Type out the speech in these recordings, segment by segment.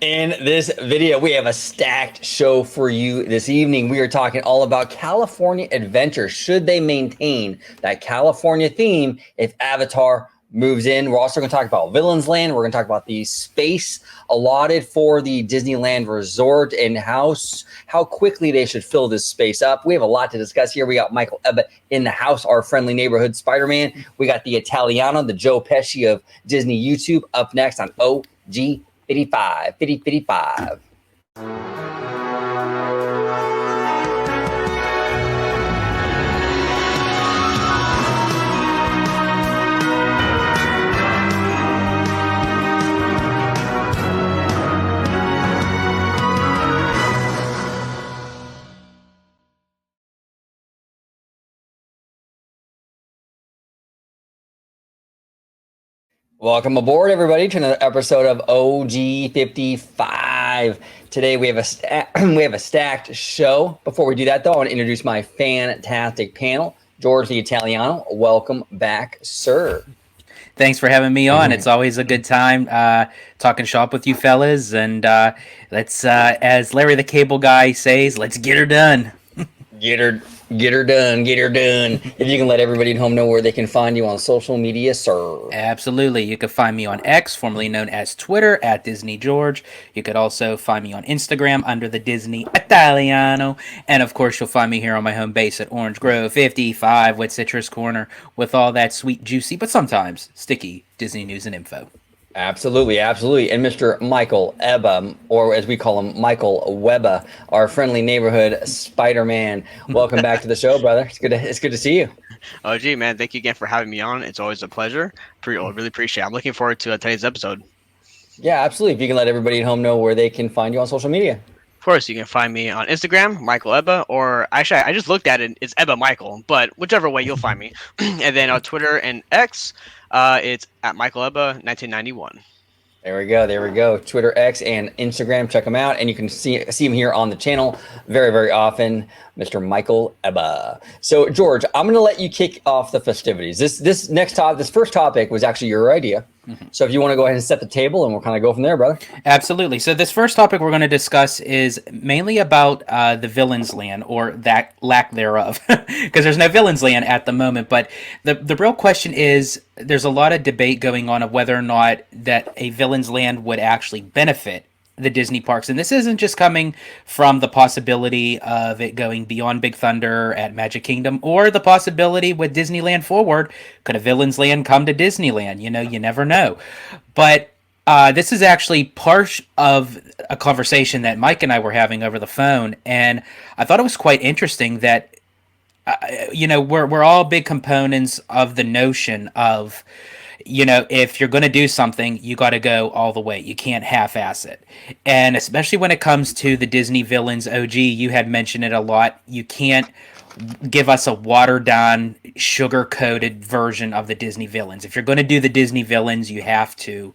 In this video, we have a stacked show for you this evening. We are talking all about California Adventure. Should they maintain that California theme if Avatar moves in? We're also going to talk about Villains Land. We're going to talk about the space allotted for the Disneyland Resort and how quickly they should fill this space up. We have a lot to discuss here. We got Michael Webba in the house, our friendly neighborhood Spider-Man. We got the Italiano, the Joe Pesci of Disney YouTube, up next on OG 55. Welcome aboard, everybody, to another episode of OG 55. Today we have a stacked show. Before we do that, though, I want to introduce my fantastic panel. George the Italiano, welcome back, sir. Thanks for having me on. It's always a good time talking shop with you fellas, and let's, as Larry the Cable Guy says, let's get her done. Get her done. If you can let everybody at home know where they can find you on social media, sir. Absolutely. You can find me on X, formerly known as Twitter, at Disney George. You could also find me on Instagram under the Disney Italiano. And of course, you'll find me here on my home base at Orange Grove 55 with Citrus Corner with all that sweet, juicy, but sometimes sticky Disney news and info. Absolutely. And Mr. Michael Webba, or as we call him, Michael Webba, our friendly neighborhood Spider-Man. Welcome back to the show, brother. It's good to see you. Oh, gee, man. Thank you again for having me on. It's always a pleasure. Really appreciate it. I'm looking forward to today's episode. Yeah, absolutely. If you can let everybody at home know where they can find you on social media. Of course, you can find me on Instagram, Michael Webba, or actually, I just looked at it. It's Ebba Michael, but whichever way you'll find me. And then on Twitter and X, it's at Michael Webba 1991. There we go. Twitter, X, and Instagram. Check them out, and you can see him here on the channel very, very often, Mr. Michael Webba. So, George, I'm going to let you kick off the festivities. This first topic was actually your idea. Mm-hmm. So if you want to go ahead and set the table, and we'll kind of go from there, brother. Absolutely. So this first topic we're going to discuss is mainly about the Villains Land, or that lack thereof, because there's no Villains Land at the moment. But the real question is, there's a lot of debate going on of whether or not that a Villains Land would actually benefit the Disney parks. And this isn't just coming from the possibility of it going beyond Big Thunder at Magic Kingdom, or the possibility with Disneyland Forward, could a Villains Land come to Disneyland? You never know. But this is actually part of a conversation that Mike and I were having over the phone, and I thought it was quite interesting that we're all big components of the notion of, if you're going to do something, you got to go all the way. You can't half-ass it. And especially when it comes to the Disney Villains, OG, you had mentioned it a lot. You can't give us a watered-down, sugar-coated version of the Disney Villains. If you're going to do the Disney Villains, you have to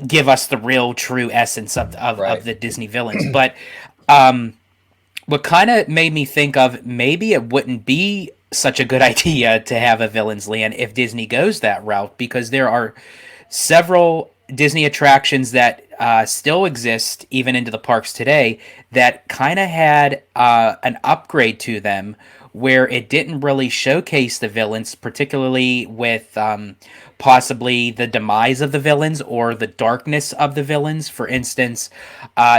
give us the real, true essence of the Disney Villains. But what kind of made me think of, maybe it wouldn't be such a good idea to have a Villains Land if Disney goes that route, because there are several Disney attractions that still exist even into the parks today that kind of had an upgrade to them where it didn't really showcase the villains, particularly with possibly the demise of the villains or the darkness of the villains. For instance,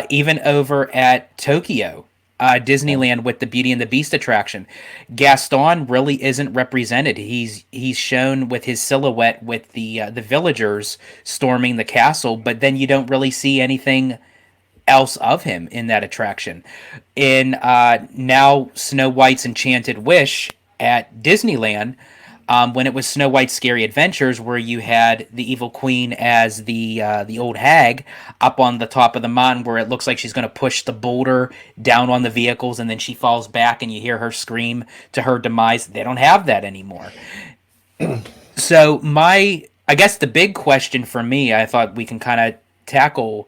even over at Tokyo Disneyland with the Beauty and the Beast attraction, Gaston really isn't represented. He's shown with his silhouette with the villagers storming the castle, but then you don't really see anything else of him in that attraction. In now Snow White's Enchanted Wish at Disneyland, when it was Snow White's Scary Adventures, where you had the evil queen as the old hag up on the top of the mountain, where it looks like she's going to push the boulder down on the vehicles, and then she falls back and you hear her scream to her demise. They don't have that anymore. So I guess the big question for me, I thought we can kind of tackle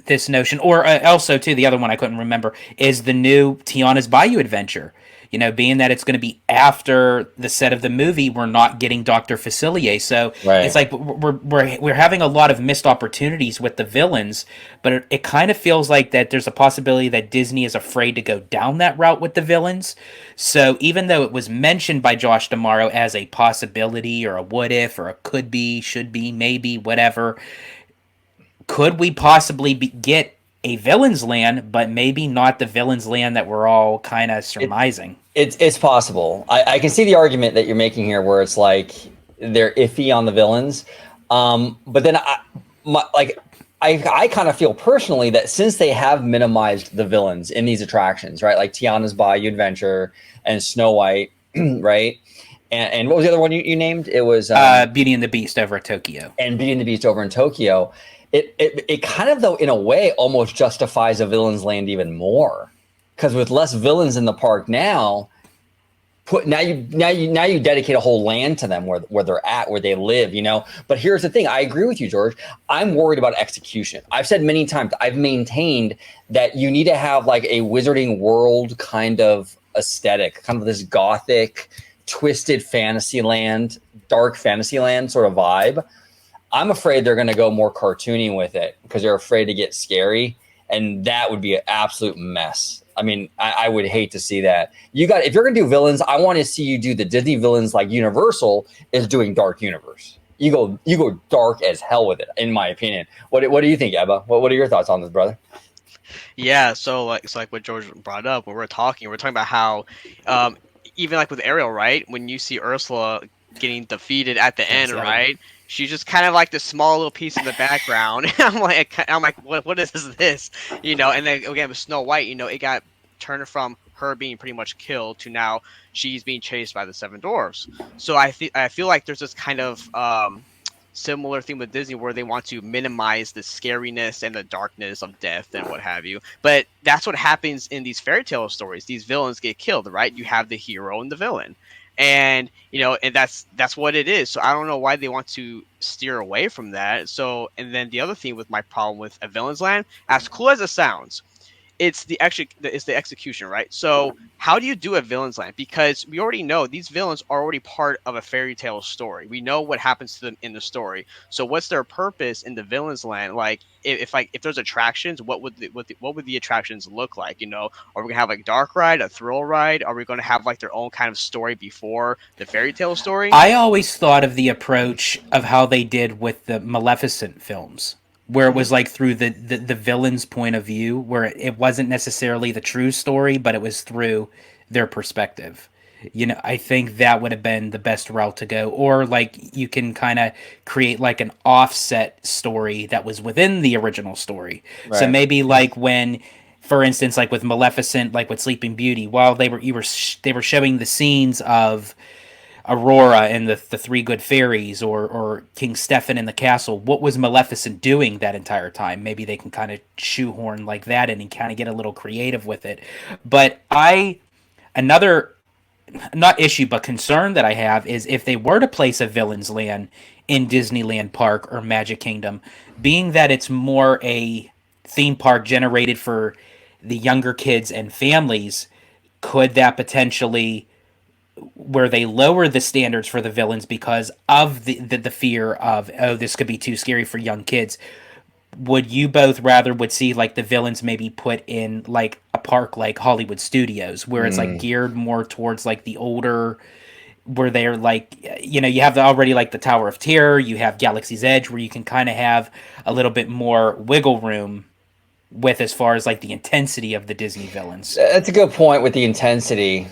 this notion, or also too, the other one I couldn't remember, is the new Tiana's Bayou Adventure. being that it's going to be after the set of the movie, we're not getting Dr. Facilier. So it's like we're having a lot of missed opportunities with the villains, but it kind of feels like that there's a possibility that Disney is afraid to go down that route with the villains. So even though it was mentioned by Josh D'Amaro as a possibility or a what if or a could be, should be, maybe, whatever, could we possibly get a villain's land, but maybe not the villain's land that we're all kind of surmising? It's possible. I can see the argument that you're making here, where it's like they're iffy on the villains, but then I kind of feel personally that since they have minimized the villains in these attractions, right, like Tiana's Bayou Adventure and Snow White, right, and what was the other one you named? It was Beauty and the Beast over at Tokyo, and Beauty and the Beast over in Tokyo. It kind of, though, in a way, almost justifies a villain's land even more, because with less villains in the park now, now you dedicate a whole land to them where they're at, where they live, But here's the thing: I agree with you, George. I'm worried about execution. I've said many times, I've maintained that you need to have like a Wizarding World kind of aesthetic, kind of this gothic, twisted fantasyland, dark fantasyland sort of vibe. I'm afraid they're going to go more cartoony with it because they're afraid to get scary, and that would be an absolute mess. I mean, I would hate to see that. If you're going to do villains, I want to see you do the Disney villains like Universal is doing Dark Universe. You go dark as hell with it, in my opinion. What do you think, Ebba? What are your thoughts on this, brother? Yeah, so like what George brought up when we're talking about how even like with Ariel, right? When you see Ursula getting defeated at the end, right? She's just kind of like this small little piece in the background. I'm like, what is this? And then again with Snow White, it got turned from her being pretty much killed to now she's being chased by the Seven Dwarfs. So I feel like there's this kind of similar thing with Disney where they want to minimize the scariness and the darkness of death and what have you. But that's what happens in these fairy tale stories. These villains get killed, right? You have the hero and the villain. And and that's what it is. So I don't know why they want to steer away from that. So, and then the other thing with my problem with a villain's land, as cool as it sounds, it's the execution, right? So how do you do a villain's land? Because we already know these villains are already part of a fairy tale story. We know what happens to them in the story. So what's their purpose in the villain's land? Like if there's attractions, what would the attractions look like? Are we gonna have like dark ride, a thrill ride? Are we gonna have like their own kind of story before the fairy tale story? I always thought of the approach of how they did with the Maleficent films, where it was like through the villain's point of view, where it wasn't necessarily the true story, but it was through their perspective. I think that would have been the best route to go. Or like you can kind of create like an offset story that was within the original story. Right. So maybe like when, for instance, like with Maleficent, like with Sleeping Beauty, while they were showing the scenes of Aurora and the three good fairies, or King Stefan in the castle, what was Maleficent doing that entire time? Maybe they can kind of shoehorn like that in and kind of get a little creative with it. But another, not issue, but concern that I have is if they were to place a villain's land in Disneyland Park or Magic Kingdom, being that it's more a theme park generated for the younger kids and families, could that potentially, where they lower the standards for the villains because of the fear of, oh, this could be too scary for young kids, would you both rather would see like the villains maybe put in like a park like Hollywood Studios, where it's like geared more towards like the older, where they're like, you have already like the Tower of Terror, you have Galaxy's Edge, where you can kind of have a little bit more wiggle room with as far as like the intensity of the Disney villains? That's a good point with the intensity.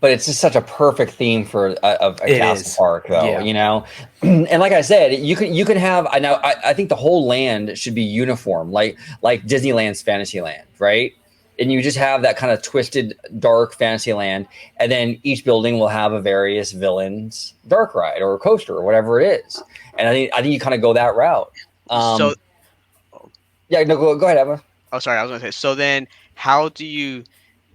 But it's just such a perfect theme for a castle park, though, And like I said, you can have. I think the whole land should be uniform, like Disneyland's Fantasyland, right? And you just have that kind of twisted, dark Fantasyland, and then each building will have a various villains dark ride or a coaster or whatever it is. And I think you kind of go that route. Go ahead, Emma. Oh, sorry, I was going to say. So then, how do you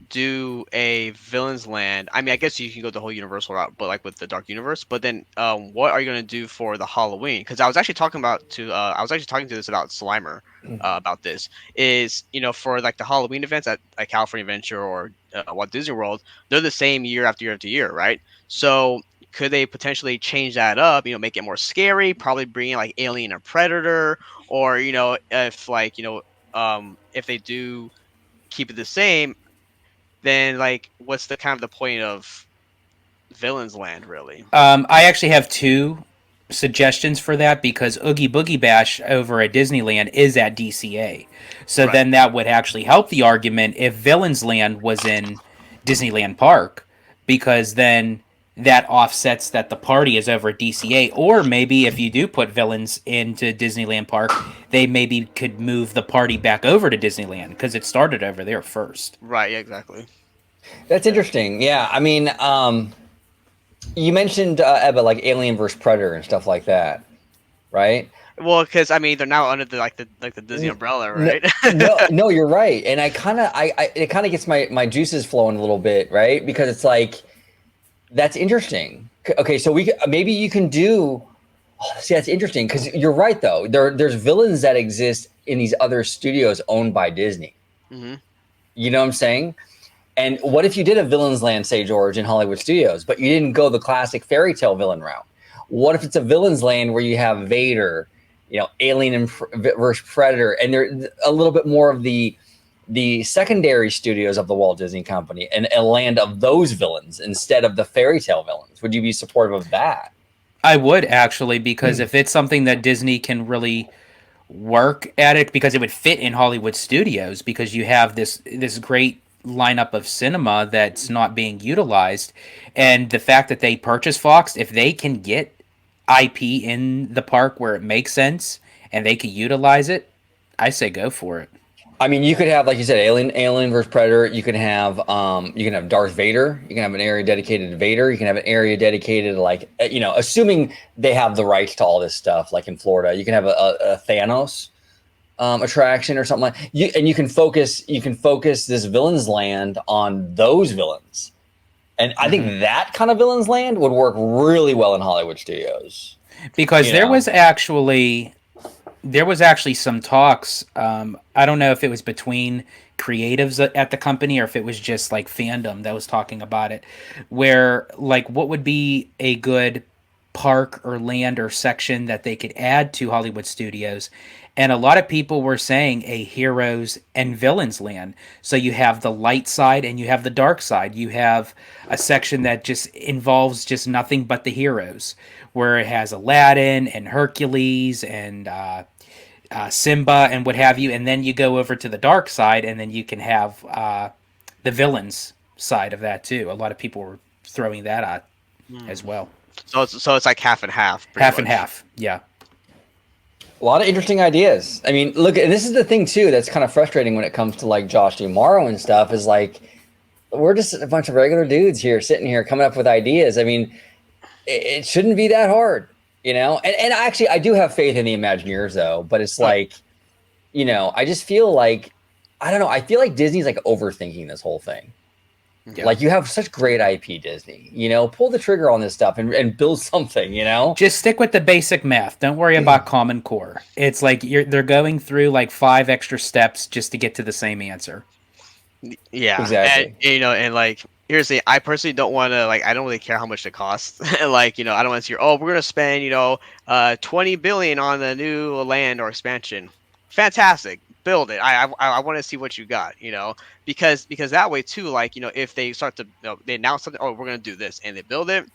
do a Villains Land, I mean, I guess you can go the whole Universal route, but like with the Dark Universe. But then, what are you gonna do for the Halloween? Because I was actually talking to this about Slimer, about this is for like the Halloween events at California Adventure or Walt Disney World, they're the same year after year after year, right? So could they potentially change that up? Make it more scary. Probably bring in like Alien or Predator, or if like if they do keep it the same, then like what's the kind of the point of Villains Land really? I actually have two suggestions for that because Oogie Boogie Bash over at Disneyland is at DCA. So Right. then that would actually help the argument if Villains Land was in Disneyland Park, because then that offsets that the party is over at DCA. Or maybe if you do put Villains into Disneyland Park, they maybe could move the party back over to Disneyland because it started over there first. Right, yeah, exactly. That's interesting. Yeah, I mean, you mentioned Ebba, like Alien versus Predator and stuff like that, right? Well, because I mean they're now under the Disney umbrella, right? No, you're right, and it kind of gets my juices flowing a little bit, right? Because it's like that's interesting. Okay, so maybe you can do. Oh, see, that's interesting because you're right though. There's villains that exist in these other studios owned by Disney. Mm-hmm. You know what I'm saying? And what if you did a Villains Land, say, George, in Hollywood Studios, but you didn't go the classic fairy tale villain route? What if it's a Villains Land where you have Vader, Alien versus Predator, and they're a little bit more of the secondary studios of the Walt Disney Company and a land of those villains instead of the fairy tale villains? Would you be supportive of that? I would actually, because if it's something that Disney can really work at it, because it would fit in Hollywood Studios, because you have this great lineup of cinema that's not being utilized, and the fact that they purchase Fox, if they can get IP in the park where it makes sense and they can utilize it, I say go for it. I mean, you could have, like you said, Alien versus Predator. You can have Darth Vader. You can have an area dedicated to Vader. You can have an area dedicated to, like, assuming they have the rights to all this stuff, like in Florida, you can have a Thanos attraction or something like. You can focus this Villains Land on those villains, and I think that kind of Villains Land would work really well in Hollywood Studios. Because there was actually some talks. I don't know if it was between creatives at the company or if it was just like fandom that was talking about it, where like what would be a good park or land or section that they could add to Hollywood Studios. And a lot of people were saying a heroes and villains land. So you have the light side and you have the dark side. You have a section that just involves just nothing but the heroes, where it has Aladdin and Hercules and Simba and what have you. And then you go over to the dark side and then you can have the villains side of that too. A lot of people were throwing that out as well. So it's like half and half. Half and half, yeah. A lot of interesting ideas. I mean, look, and this is the thing too that's kind of frustrating when it comes to like Josh Morrow and stuff, is like we're just a bunch of regular dudes here sitting here coming up with ideas. I mean, it shouldn't be that hard, And actually, I do have faith in the Imagineers though, but it's like, I just feel like, I don't know. I feel like Disney's like overthinking this whole thing. Yeah. Like you have such great IP, Disney, pull the trigger on this stuff and build something, Just stick with the basic math. Don't worry about Common Core. It's like they're going through like 5 extra steps just to get to the same answer. Yeah, exactly. And like, here's the, I personally don't want to, like, I don't really care how much it costs. Like, I don't want to hear, we're going to spend, 20 billion on the new land or expansion. Fantastic. Build it. I want to see what you got, because that way too, like, if they start to, they announce something, we're going to do this, and they build it.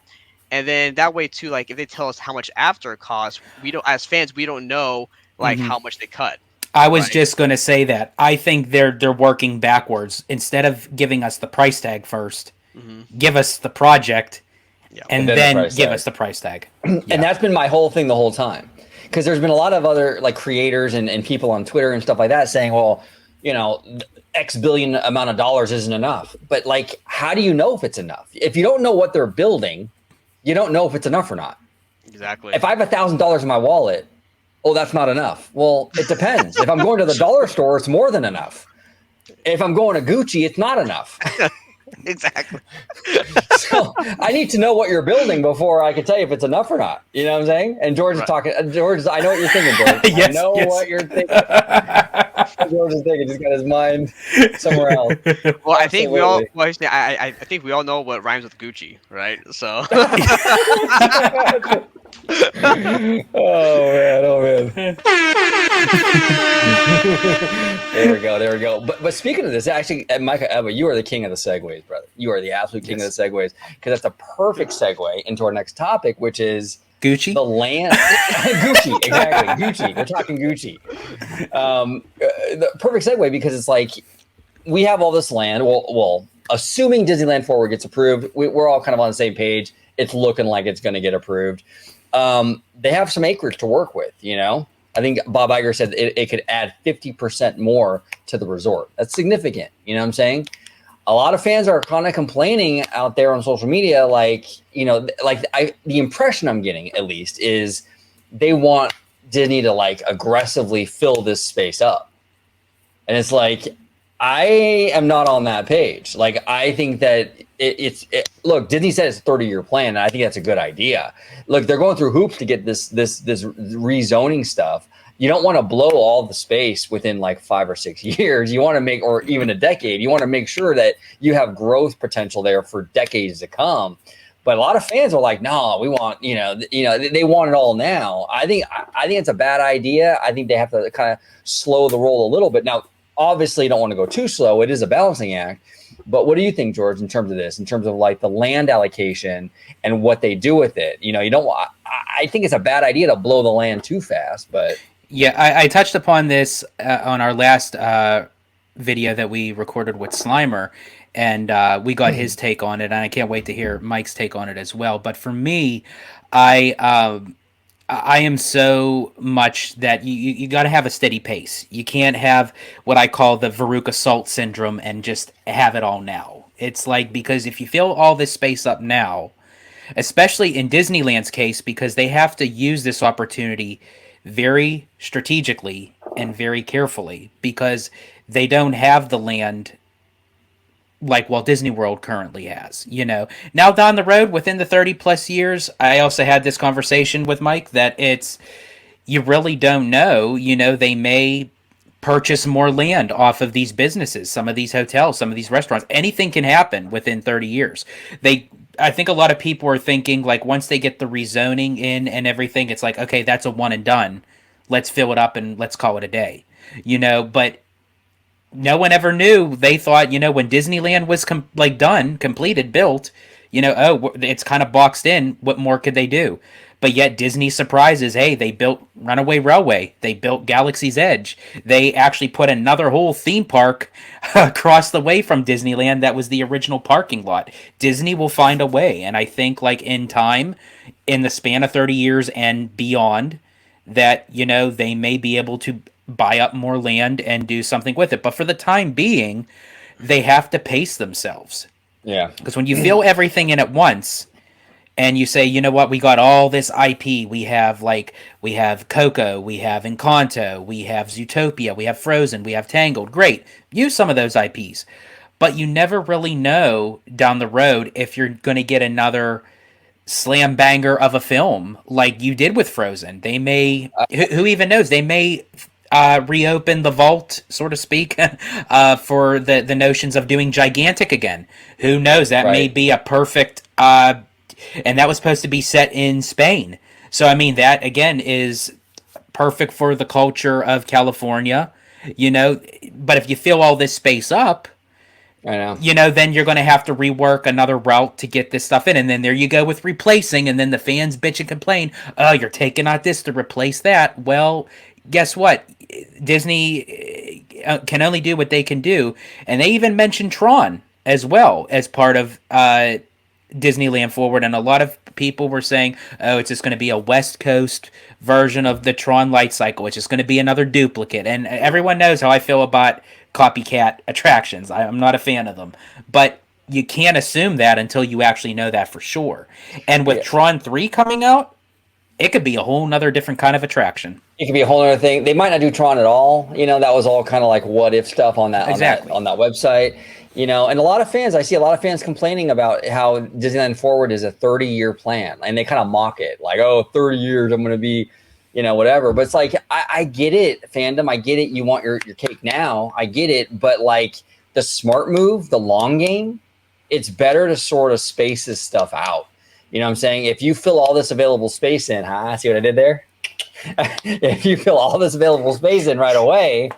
And then that way too, like, if they tell us how much after it costs, we don't, as fans, we don't know, like, how much they cut. I was just going to say that. I think they're working backwards. Instead of giving us the price tag first, give us the project, and then give us the price tag. And that's been my whole thing the whole time. Because there's been a lot of other like creators and people on Twitter and stuff like that saying, well, X billion amount of dollars isn't enough. But like, how do you know if it's enough? If you don't know what they're building, you don't know if it's enough or not. Exactly. If I have $1,000 in my wallet, that's not enough. Well, it depends. If I'm going to the dollar store, it's more than enough. If I'm going to Gucci, it's not enough. Exactly. So I need to know what you're building before I can tell you if it's enough or not. You know what I'm saying? And George is talking. George, I know what you're thinking, George. Yes, I know yes. what you're thinking. George is thinking. He's got his mind somewhere else. Well, I think we all. Absolutely. Well, I think we all know what rhymes with Gucci, right? So. Oh man! There we go. There we go. But speaking of this, actually, Micah, Webba, you are the king of the segues, brother. You are the absolute king of the segues, because that's a perfect segue into our next topic, which is Gucci. the land. Gucci, exactly. Gucci. We're talking Gucci. The perfect segue, because it's like we have all this land. Well, assuming Disneyland Forward gets approved, we're all kind of on the same page. It's looking like it's going to get approved. They have some acreage to work with, you know. I think Bob Iger said it could add 50% more to the resort. That's significant. You know what I'm saying? A lot of fans are kind of complaining out there on social media, like, you know, the impression I'm getting, at least, is they want Disney to like aggressively fill this space up. And it's like, I am not on that page. Like, I think that look, Disney said it's a 30-year plan, and I think that's a good idea. Look, they're going through hoops to get this rezoning stuff. You don't want to blow all the space within like 5 or 6 years. You want to make, or even a decade, you want to make sure that you have growth potential there for decades to come. But a lot of fans are like, no, we want, you know, they want it all now. I think it's a bad idea. I think they have to kind of slow the roll a little bit. Now, obviously, you don't want to go too slow. It is a balancing act. But what do you think, George, in terms of this, in terms of like the land allocation and what they do with it? You know, you don't. I think it's a bad idea to blow the land too fast. But yeah, I touched upon this on our last video that we recorded with Slimer, and we got his take on it, and I can't wait to hear Mike's take on it as well. But for me, I am so much that you got to have a steady pace. You can't have what I call the Veruca Salt syndrome and just have it all now. It's like, because if you fill all this space up now, especially in Disneyland's case, because they have to use this opportunity very strategically and very carefully, because they don't have the land like Walt Disney World currently has, you know. Now down the road, within the 30 plus years, I also had this conversation with Mike that you really don't know, you know, they may purchase more land off of these businesses, some of these hotels, some of these restaurants. Anything can happen within 30 years. I think a lot of people are thinking, like, once they get the rezoning in and everything, it's like, okay, that's a one and done. Let's fill it up and let's call it a day, you know. But no one ever knew. They thought, you know, when Disneyland was completed, built, you know, oh, it's kind of boxed in. What more could they do? But yet Disney surprises. Hey, they built Runaway Railway. They built Galaxy's Edge. They actually put another whole theme park across the way from Disneyland that was the original parking lot. Disney will find a way. And I think, like, in time, in the span of 30 years and beyond, that, you know, they may be able to buy up more land and do something with it. But for the time being, they have to pace themselves. yeah, Because when you fill everything in at once and you say, you know what, we got all this IP, we have Coco, we have Encanto, we have Zootopia, we have Frozen, we have Tangled. Great. Use some of those IPs. But you never really know down the road if you're going to get another slam banger of a film like you did with Frozen. They may, who even knows, they may reopen the vault, so to speak, for the notions of doing Gigantic again. Who knows? That may be a perfect, and that was supposed to be set in Spain. So, I mean, that, again, is perfect for the culture of California, you know. But if you fill all this space up, I know, you know, then you're going to have to rework another route to get this stuff in. And then there you go with replacing, and then the fans bitch and complain, oh, you're taking out this to replace that. Well, guess what? Disney can only do what they can do. And they even mentioned Tron as well as part of Disneyland Forward. And a lot of people were saying, oh, it's just going to be a West Coast version of the Tron light cycle. It's just going to be another duplicate. And everyone knows how I feel about copycat attractions. I'm not a fan of them. But you can't assume that until you actually know that for sure. And with Tron 3 coming out, it could be a whole nother different kind of attraction. It could be a whole other thing. They might not do Tron at all. That was all kind of like what if stuff on that Exactly. on that website. And a lot of fans, I see a lot of fans complaining about how Disneyland Forward is a 30-year plan, and they kind of mock it, like, oh, 30 years, I'm going to be, whatever. But it's like, I get it, fandom. I get it. You want your cake now. I get it. But like the smart move, the long game, it's better to sort of space this stuff out. You know what I'm saying? If you fill all this available space in, see what I did there? If you fill all this available space in right away,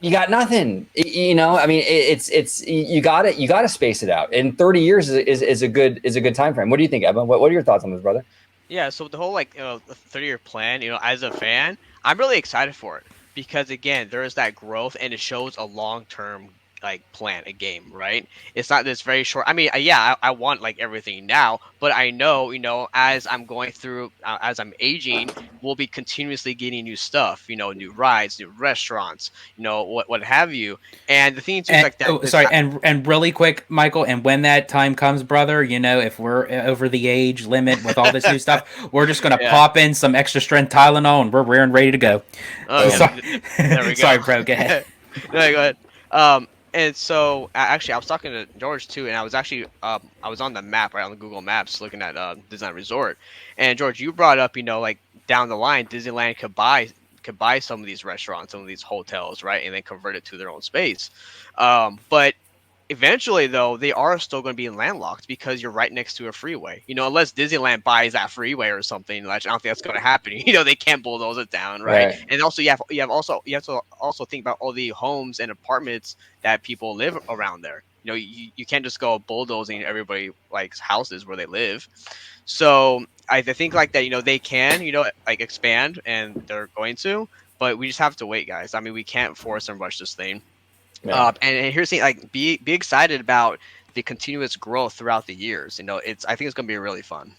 you got nothing. I mean, it's you got it. You got to space it out. And 30 years is a good time frame. What do you think, Evan? What are your thoughts on this, brother? Yeah, so the whole 30-year plan, as a fan, I'm really excited for it because again, there is that growth and it shows a long-term plan, a game, right? It's not this very short. I mean, I want everything now, but I know, as I'm going through, as I'm aging, we'll be continuously getting new stuff, new rides, new restaurants, what have you. And the thing too is that. And really quick, Michael, and when that time comes, brother, if we're over the age limit with all this new stuff, we're just gonna pop in some extra strength Tylenol and we're raring ready to go. Sorry. There we go. Sorry, bro. Go ahead. No, go ahead. And so, actually, I was talking to George too, and I was actually, I was on the map, right on the Google Maps, looking at Disneyland Resort. And George, you brought up, down the line, Disneyland could buy some of these restaurants, some of these hotels, right, and then convert it to their own space. But eventually, though, they are still going to be landlocked because you're right next to a freeway. Unless Disneyland buys that freeway or something, I don't think that's going to happen. They can't bulldoze it down, right? And also, you have to also think about all the homes and apartments that people live around there. You can't just go bulldozing everybody houses where they live. So I think that they can expand, and they're going to, but we just have to wait, guys. I mean, we can't force and rush this thing. Yeah. And here's the thing, be excited about the continuous growth throughout the years. I think it's gonna be really fun.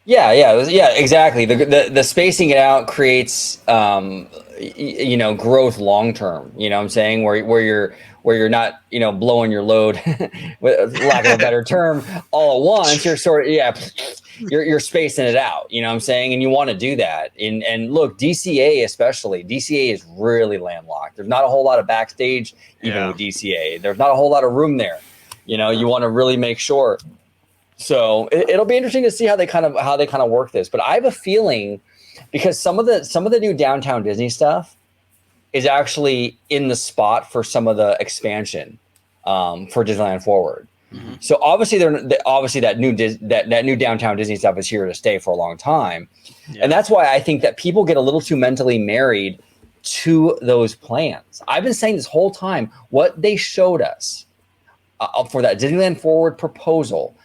Yeah, exactly. The spacing it out creates growth long term. You know what I'm saying? Where you're not blowing your load, with lack of a better term, all at once. You're sort of you're spacing it out. You know what I'm saying? And you want to do that. And look, DCA especially. DCA is really landlocked. There's not a whole lot of backstage even with DCA. There's not a whole lot of room there. You want to really make sure. So it'll be interesting to see how they kind of work this. But I have a feeling, because some of the new downtown Disney stuff is actually in the spot for some of the expansion for Disneyland Forward. Mm-hmm. So obviously that new downtown Disney stuff is here to stay for a long time, and that's why I think that people get a little too mentally married to those plans. I've been saying this whole time, what they showed us for that Disneyland Forward proposal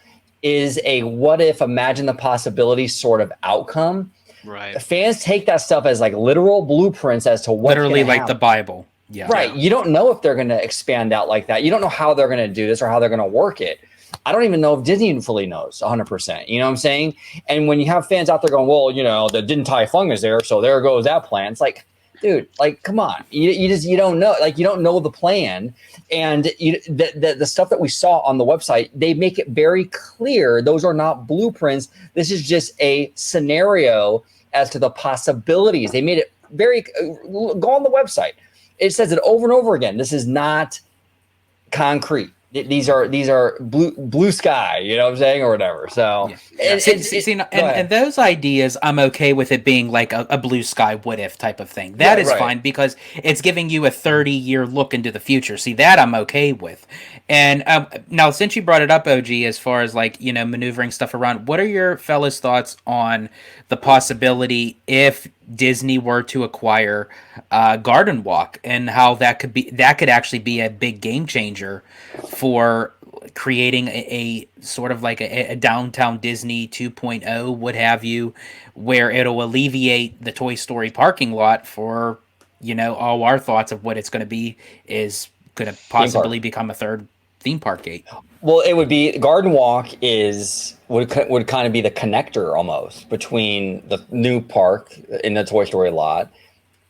is a what if, imagine the possibility sort of outcome. Right. Fans take that stuff as literal blueprints as to what literally happen. The Bible. Yeah. Right. You don't know if they're going to expand out like that. You don't know how they're going to do this or how they're going to work it. I don't even know if Disney fully knows 100%. You know what I'm saying? And when you have fans out there going, well, the Din Tai Fung is there, so there goes that plan. It's like, dude, come on. You don't know. You don't know the plan. And the stuff that we saw on the website, they make it very clear those are not blueprints. This is just a scenario as to the possibilities. They made it very go on the website. It says it over and over again. This is not concrete. These are blue sky, you know what I'm saying, or whatever. So, and those ideas, I'm okay with it being like a blue sky what if type of thing. That is fine because it's giving you a 30-year look into the future. See, that I'm okay with. And now, since you brought it up, OG, as far as maneuvering stuff around, what are your fellas' thoughts on the possibility if Disney were to acquire Garden Walk, and how that could actually be a big game changer for creating a sort of like a downtown Disney 2.0, what have you, where it'll alleviate the Toy Story parking lot for all our thoughts of what it's going to be is going to possibly become a third theme park gate. Well, it would be Garden Walk would kind of be the connector almost between the new park in the Toy Story lot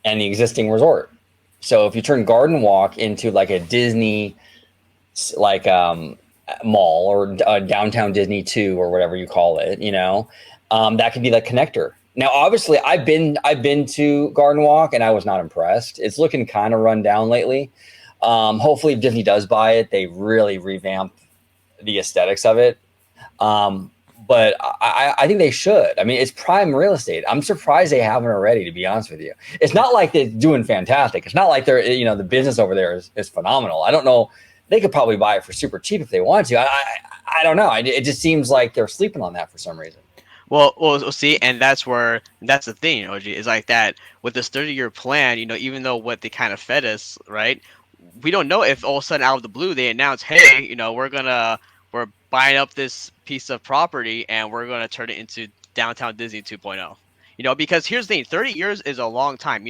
and the existing resort. So if you turn Garden Walk into like a Disney mall or downtown Disney 2 or whatever you call it, That could be the connector. Now, obviously, I've been to Garden Walk, and I was not impressed. It's looking kind of run down lately. Hopefully, if Disney does buy it, they really revamp the aesthetics of it. But I think they should. I mean, it's prime real estate. I'm surprised they haven't already, to be honest with you. It's not like they're doing fantastic. It's not like they're, the business over there is phenomenal. I don't know. They could probably buy it for super cheap if they want to. I don't know. It just seems like they're sleeping on that for some reason. Well, see, and that's the thing, OG, is like that with this 30-year plan. Even though what they kind of fed us, right? We don't know if all of a sudden out of the blue they announce, hey, we're buying up this piece of property and we're gonna turn it into downtown Disney 2.0. Because here's the thing, 30 years is a long time.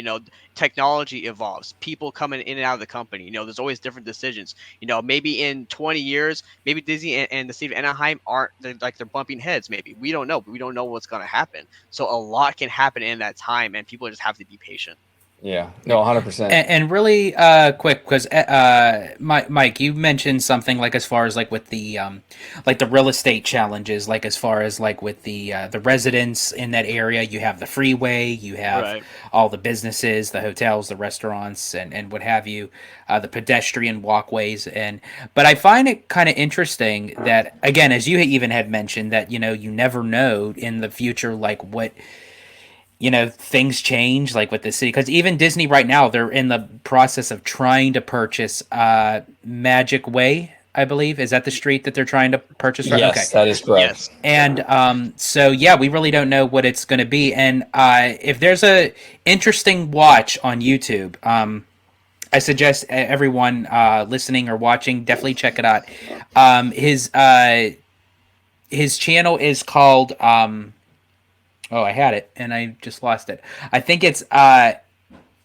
Technology evolves, people coming in and out of the company. There's always different decisions. Maybe in 20 years, maybe Disney and the city of Anaheim they're bumping heads. Maybe we don't know. We don't know what's going to happen. So a lot can happen in that time, and people just have to be patient. Yeah, no, 100%. And really quick, because Mike, you mentioned something like as far as like with the real estate challenges, like as far as like with the residents in that area. You have the freeway, you have all the businesses, the hotels, the restaurants, and what have you, the pedestrian walkways. But I find it kind of interesting that, again, as you even had mentioned, that you never know in the future like what things change like with the city, because even Disney right now, they're in the process of trying to purchase Magic Way, I believe. Is that the street that they're trying to purchase? Yes, okay. That is correct. Yes. And so yeah, we really don't know what it's going to be. And if there's a interesting watch on YouTube, I suggest everyone listening or watching definitely check it out. His channel is called oh, I had it, and I just lost it. I think it's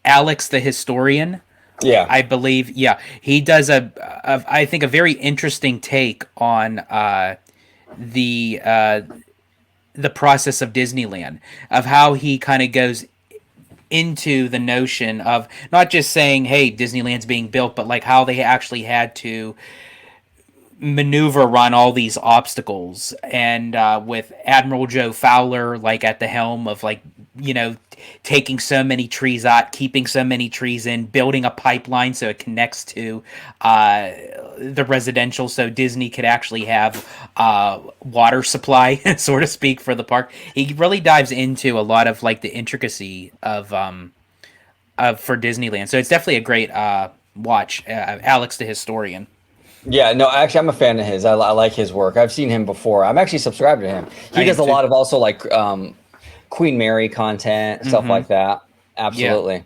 Alex the Historian. Yeah. I believe. Yeah. He does I think, a very interesting take on the process of Disneyland, of how he kind of goes into the notion of not just saying, hey, Disneyland's being built, but like how they actually had to maneuver around all these obstacles, and with Admiral Joe Fowler like at the helm of like taking so many trees out, keeping so many trees in, building a pipeline so it connects to the residential, so Disney could actually have water supply, so to speak, for the park. He really dives into a lot of like the intricacy of for Disneyland, so it's definitely a great watch. Alex the Historian. Yeah, no, actually, I'm a fan of his. I like his work. I've seen him before. I'm actually subscribed to him. He does a lot of also like Queen Mary content, stuff like that. Absolutely.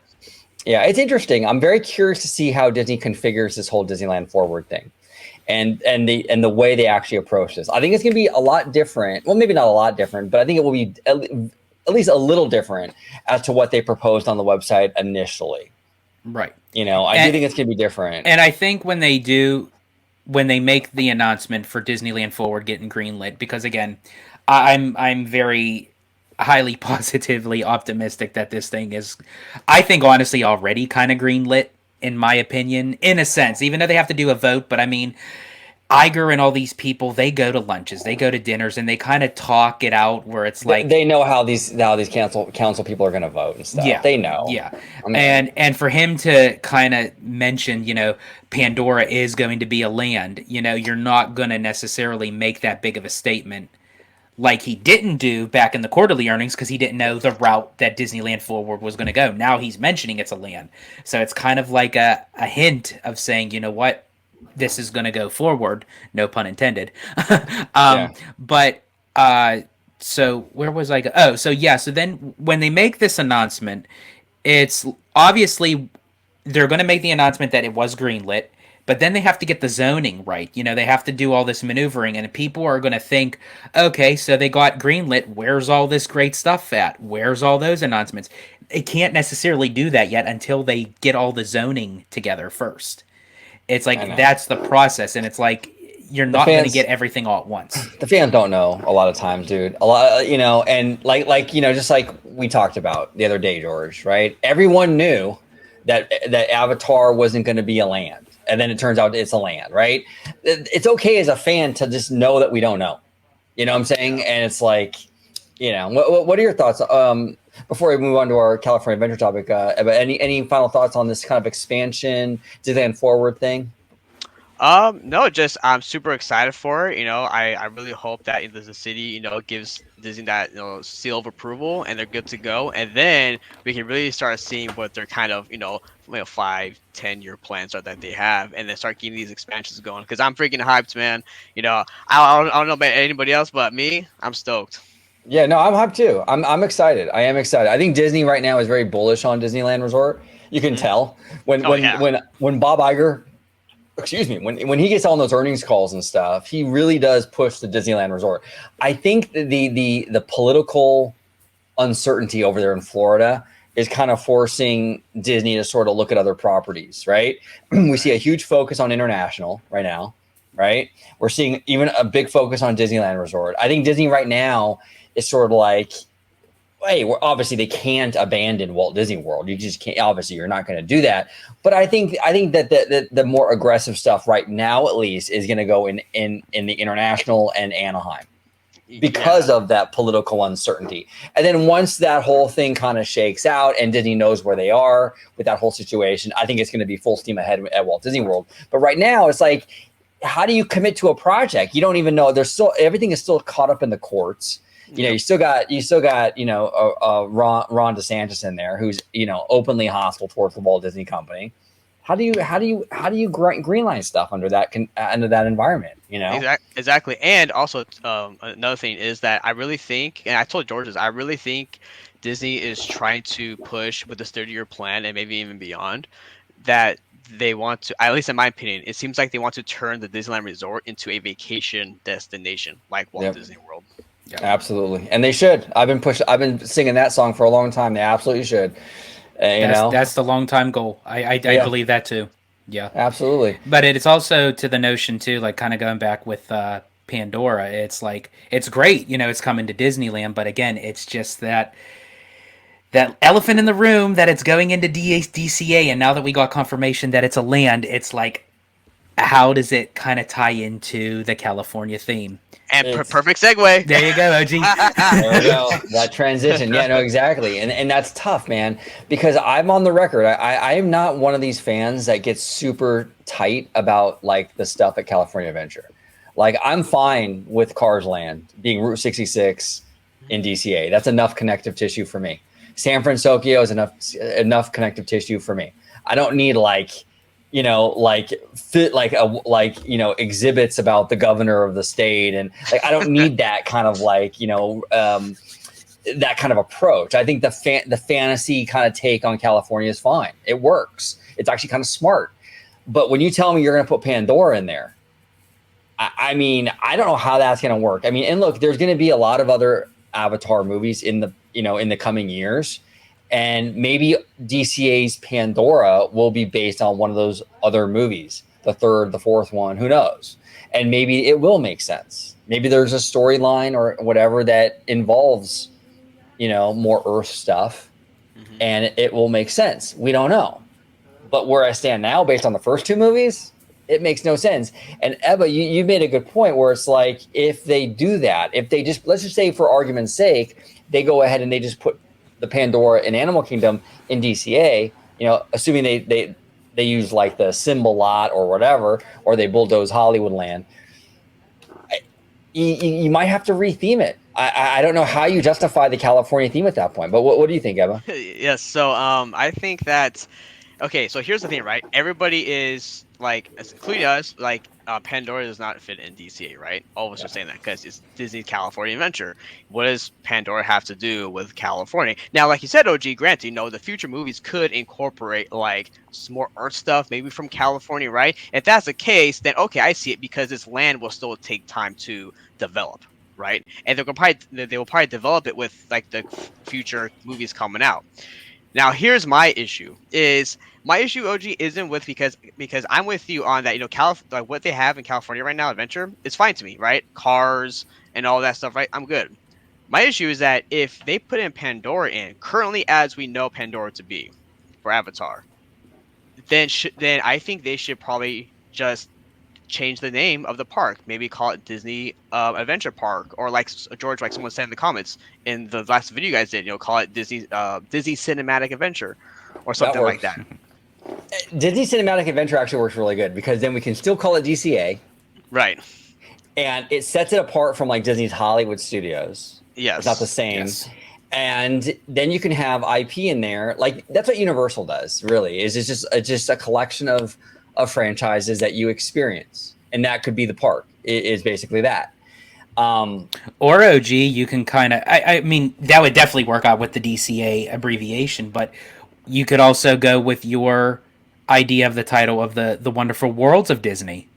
Yeah, it's interesting. I'm very curious to see how Disney configures this whole Disneyland Forward thing, and the way they actually approach this. I think it's going to be a lot different. Well, maybe not a lot different, but I think it will be at least a little different as to what they proposed on the website initially. Right. I do think it's going to be different. And I think when they make the announcement for Disneyland Forward getting greenlit, because again, I'm very highly positively optimistic that this thing is, I think honestly already kind of greenlit, in my opinion, in a sense, even though they have to do a vote. But I mean, Iger and all these people, they go to lunches, they go to dinners, and they kind of talk it out where it's like they know how these council people are going to vote and stuff. Yeah, they know. Yeah, I mean, and for him to kind of mention, Pandora is going to be a land. You're not going to necessarily make that big of a statement like he didn't do back in the quarterly earnings, because he didn't know the route that Disneyland Forward was going to go. Now he's mentioning it's a land, so it's kind of like a hint of saying, you know what, this is going to go forward, no pun intended. But so where was I so then when they make this announcement, it's obviously they're going to make the announcement that it was greenlit, but then they have to get the zoning right. They have to do all this maneuvering, and people are going to think, okay, so they got greenlit, where's all this great stuff at? Where's all those announcements? They can't necessarily do that yet until they get all the zoning together first. It's like that's the process, and it's like you're not going to get everything all at once. The fans don't know a lot of times, dude. A lot, and like just like we talked about the other day, George. Right? Everyone knew that Avatar wasn't going to be a land, and then it turns out it's a land. Right? It's okay as a fan to just know that we don't know. You know what I'm saying? And it's like What are your thoughts? Before we move on to our California Adventure topic, any final thoughts on this kind of expansion, Disneyland Forward thing? No, just I'm super excited for it. I really hope that the city, gives Disney that seal of approval and they're good to go, and then we can really start seeing what their kind of 5-10 year plans are that they have, and then start getting these expansions going. Because I'm freaking hyped, man. I don't know about anybody else, but me, I'm stoked. Yeah, no, I'm hyped too. I'm excited. I am excited. I think Disney right now is very bullish on Disneyland Resort. You can Mhm. tell when Oh when yeah. when when Bob Iger, excuse me, when he gets on those earnings calls and stuff, he really does push the Disneyland Resort. I think the political uncertainty over there in Florida is kind of forcing Disney to sort of look at other properties, right? We see a Right. huge focus on international right now, right? We're seeing even a big focus on Disneyland Resort. I think Disney right now is sort of like, hey, obviously they can't abandon Walt Disney World. You just can't. Obviously, you're not going to do that. But I think that the more aggressive stuff right now, at least, is going to go in the international and Anaheim because Yeah. of that political uncertainty. And then once that whole thing kind of shakes out and Disney knows where they are with that whole situation, I think it's going to be full steam ahead at Walt Disney World. But right now, it's like, how do you commit to a project? You don't even know. There's still everything is still caught up in the courts. Yep. You still got Ron DeSantis in there, who's openly hostile towards the Walt Disney Company. How do you greenline stuff under that environment? Exactly. And also, another thing is that I really think, and I told George this, I really think Disney is trying to push with this 30-year plan and maybe even beyond that they want to, at least in my opinion, it seems like they want to turn the Disneyland Resort into a vacation destination like Walt Yep. Disney World. Yeah. Absolutely, and they should. I've been singing that song for a long time. They absolutely should. That's the long time goal. I Yeah, believe that too. Yeah. absolutely. But it's also to the notion too, like kind of going back with Pandora. It's like it's great, it's coming to Disneyland, but again, it's just that elephant in the room that it's going into DCA, and now that we got confirmation that it's a land, it's like how does it kind of tie into the California theme? And It's perfect segue. There you go, OG. There we go. That transition. Yeah, no, exactly. And that's tough, man, because I'm on the record. I am not one of these fans that gets super tight about like the stuff at California Adventure. Like I'm fine with Cars Land being Route 66 in DCA. That's enough connective tissue for me. San Francisco is enough connective tissue for me. I don't need exhibits about the governor of the state, and like I don't need that kind of that kind of approach. I think the fantasy kind of take on California is fine. It works. It's actually kind of smart. But when you tell me you're going to put Pandora in there, I mean, I don't know how that's going to work. I mean, and look, there's going to be a lot of other Avatar movies in the coming years. And maybe DCA's Pandora will be based on one of those other movies, the third, the fourth one, who knows? And maybe it will make sense. Maybe there's a storyline or whatever that involves, more Earth stuff, Mhm. and it will make sense. We don't know. But where I stand now, based on the first two movies, it makes no sense. And Ebba, you made a good point where it's like, if they do that, if they just, let's just say for argument's sake, they go ahead and they just put the Pandora and Animal Kingdom in DCA, assuming they use like the symbol lot or whatever, or they bulldoze Hollywoodland, you might have to retheme it. I don't know how you justify the California theme at that point, but what do you think, Emma? Yes. So I think that okay. So here's the thing, right? Everybody is like, including us, like Pandora does not fit in DCA, right? All of us are saying that because it's Disney California Adventure. What does Pandora have to do with California? Now, like you said, OG, granted, the future movies could incorporate like some more Earth stuff, maybe from California, right? If that's the case, then okay, I see it because this land will still take time to develop, right? And they will probably develop it with like the future movies coming out. Now, here's my issue. My issue, OG, isn't with because I'm with you on that. Like what they have in California right now, Adventure, it's fine to me, right? Cars and all that stuff, right? I'm good. My issue is that if they put in Pandora in currently as we know Pandora to be for Avatar, then I think they should probably just change the name of the park. Maybe call it Disney Adventure Park, or like George, like someone said in the comments in the last video you guys did, call it Disney Cinematic Adventure, or That something like works. that. Disney Cinematic Adventure actually works really good because then we can still call it DCA, Right. and it sets it apart from like Disney's Hollywood Studios. It's not the Yes. same. Yes. And then you can have IP in there. Like that's what Universal does, really. Is it's just a collection of franchises that you experience, and that could be the park. It is basically that. Or OG, you can kind of. I mean, that would definitely work out with the DCA abbreviation, but you could also go with your idea of the title of the Wonderful Worlds of Disney.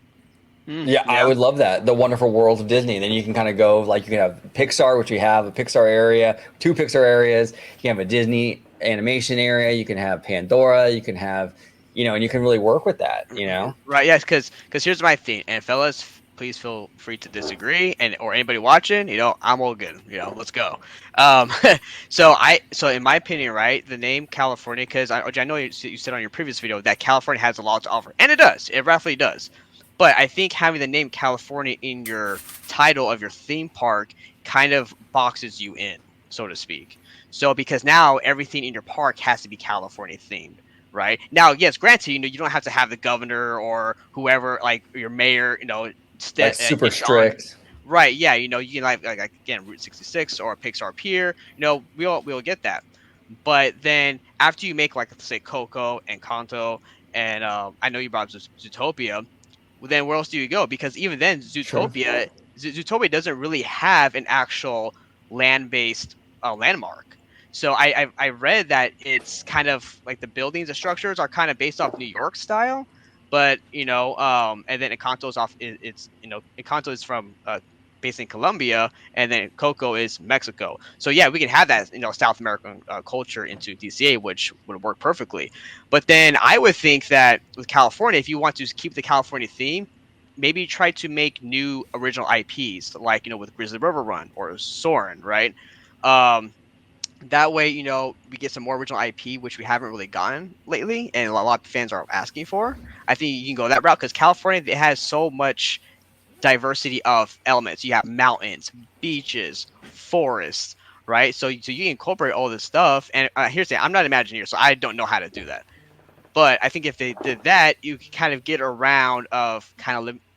Yeah, I would love that. The Wonderful World of Disney. And then you can kind of go like you can have Pixar, which we have a Pixar area, 2 Pixar areas. You can have a Disney animation area. You can have Pandora. You can have, and you can really work with that. Right. Yes. Because here's my thing, and fellas, please feel free to disagree, and or anybody watching, I'm all good. Let's go. Um, so in my opinion, right, the name California, because I know you said on your previous video that California has a lot to offer, and it does. It roughly does. But I think having the name California in your title of your theme park kind of boxes you in, so to speak. So because now everything in your park has to be California themed, right? Now, yes, granted, you don't have to have the governor or whoever, like your mayor, Like super strict. Right? Yeah, you can like again Route 66 or Pixar Pier. We'll get that. But then after you make like let's say Coco and Kanto, and I know you brought up Zootopia. Well, then where else do you go? Because even then, Zootopia doesn't really have an actual land-based landmark. So I read that it's kind of like the buildings, the structures are kind of based off New York style, but and then Encanto's Encanto is from based in Colombia, and then Coco is Mexico. So yeah, we can have that South American culture into DCA, which would work perfectly. But then I would think that with California, if you want to keep the California theme, maybe try to make new original IPs, like with Grizzly River Run or Soarin', right? That way, we get some more original IP, which we haven't really gotten lately, and a lot of fans are asking for. I think you can go that route because California, it has so much diversity of elements. You have mountains, beaches, forests, right? So you incorporate all this stuff. And here's the thing, I'm not an Imagineer, so I don't know how to do that. But I think if they did that, you can kind of get around of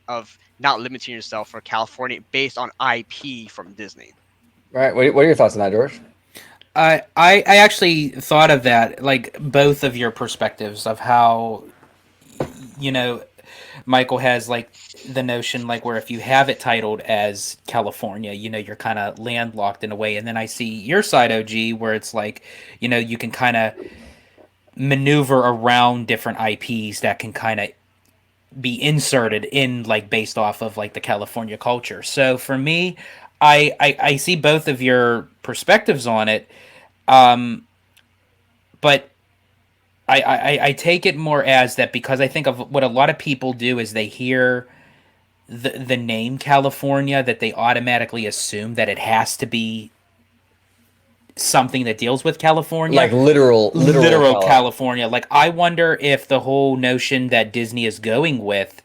of not limiting yourself for California based on IP from Disney. Right. What are your thoughts on that, George? I actually thought of that, like both of your perspectives of how, Michael has like the notion like where if you have it titled as California, you're kind of landlocked in a way. And then I see your side, OG, where it's like, you can kind of maneuver around different IPs that can kind of be inserted in like based off of like the California culture. So for me, I see both of your perspectives on it. But I take it more as that because I think of what a lot of people do is they hear the name California that they automatically assume that it has to be something that deals with California. Like literal California. Like I wonder if the whole notion that Disney is going with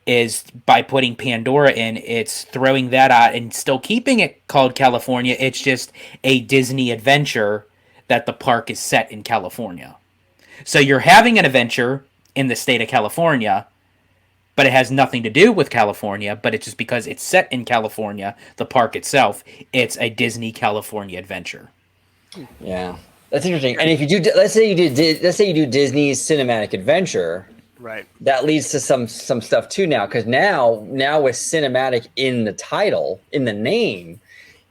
is by putting Pandora in, it's throwing that out and still keeping it called California. It's just a Disney adventure that the park is set in California. So you're having an adventure in the state of California, but it has nothing to do with California, but it's just because it's set in California, the park itself, it's a Disney California adventure. Yeah. That's interesting. And if you do, let's say you do Disney's Cinematic Adventure, right? That leads to some stuff too now, because now with cinematic in the title, in the name,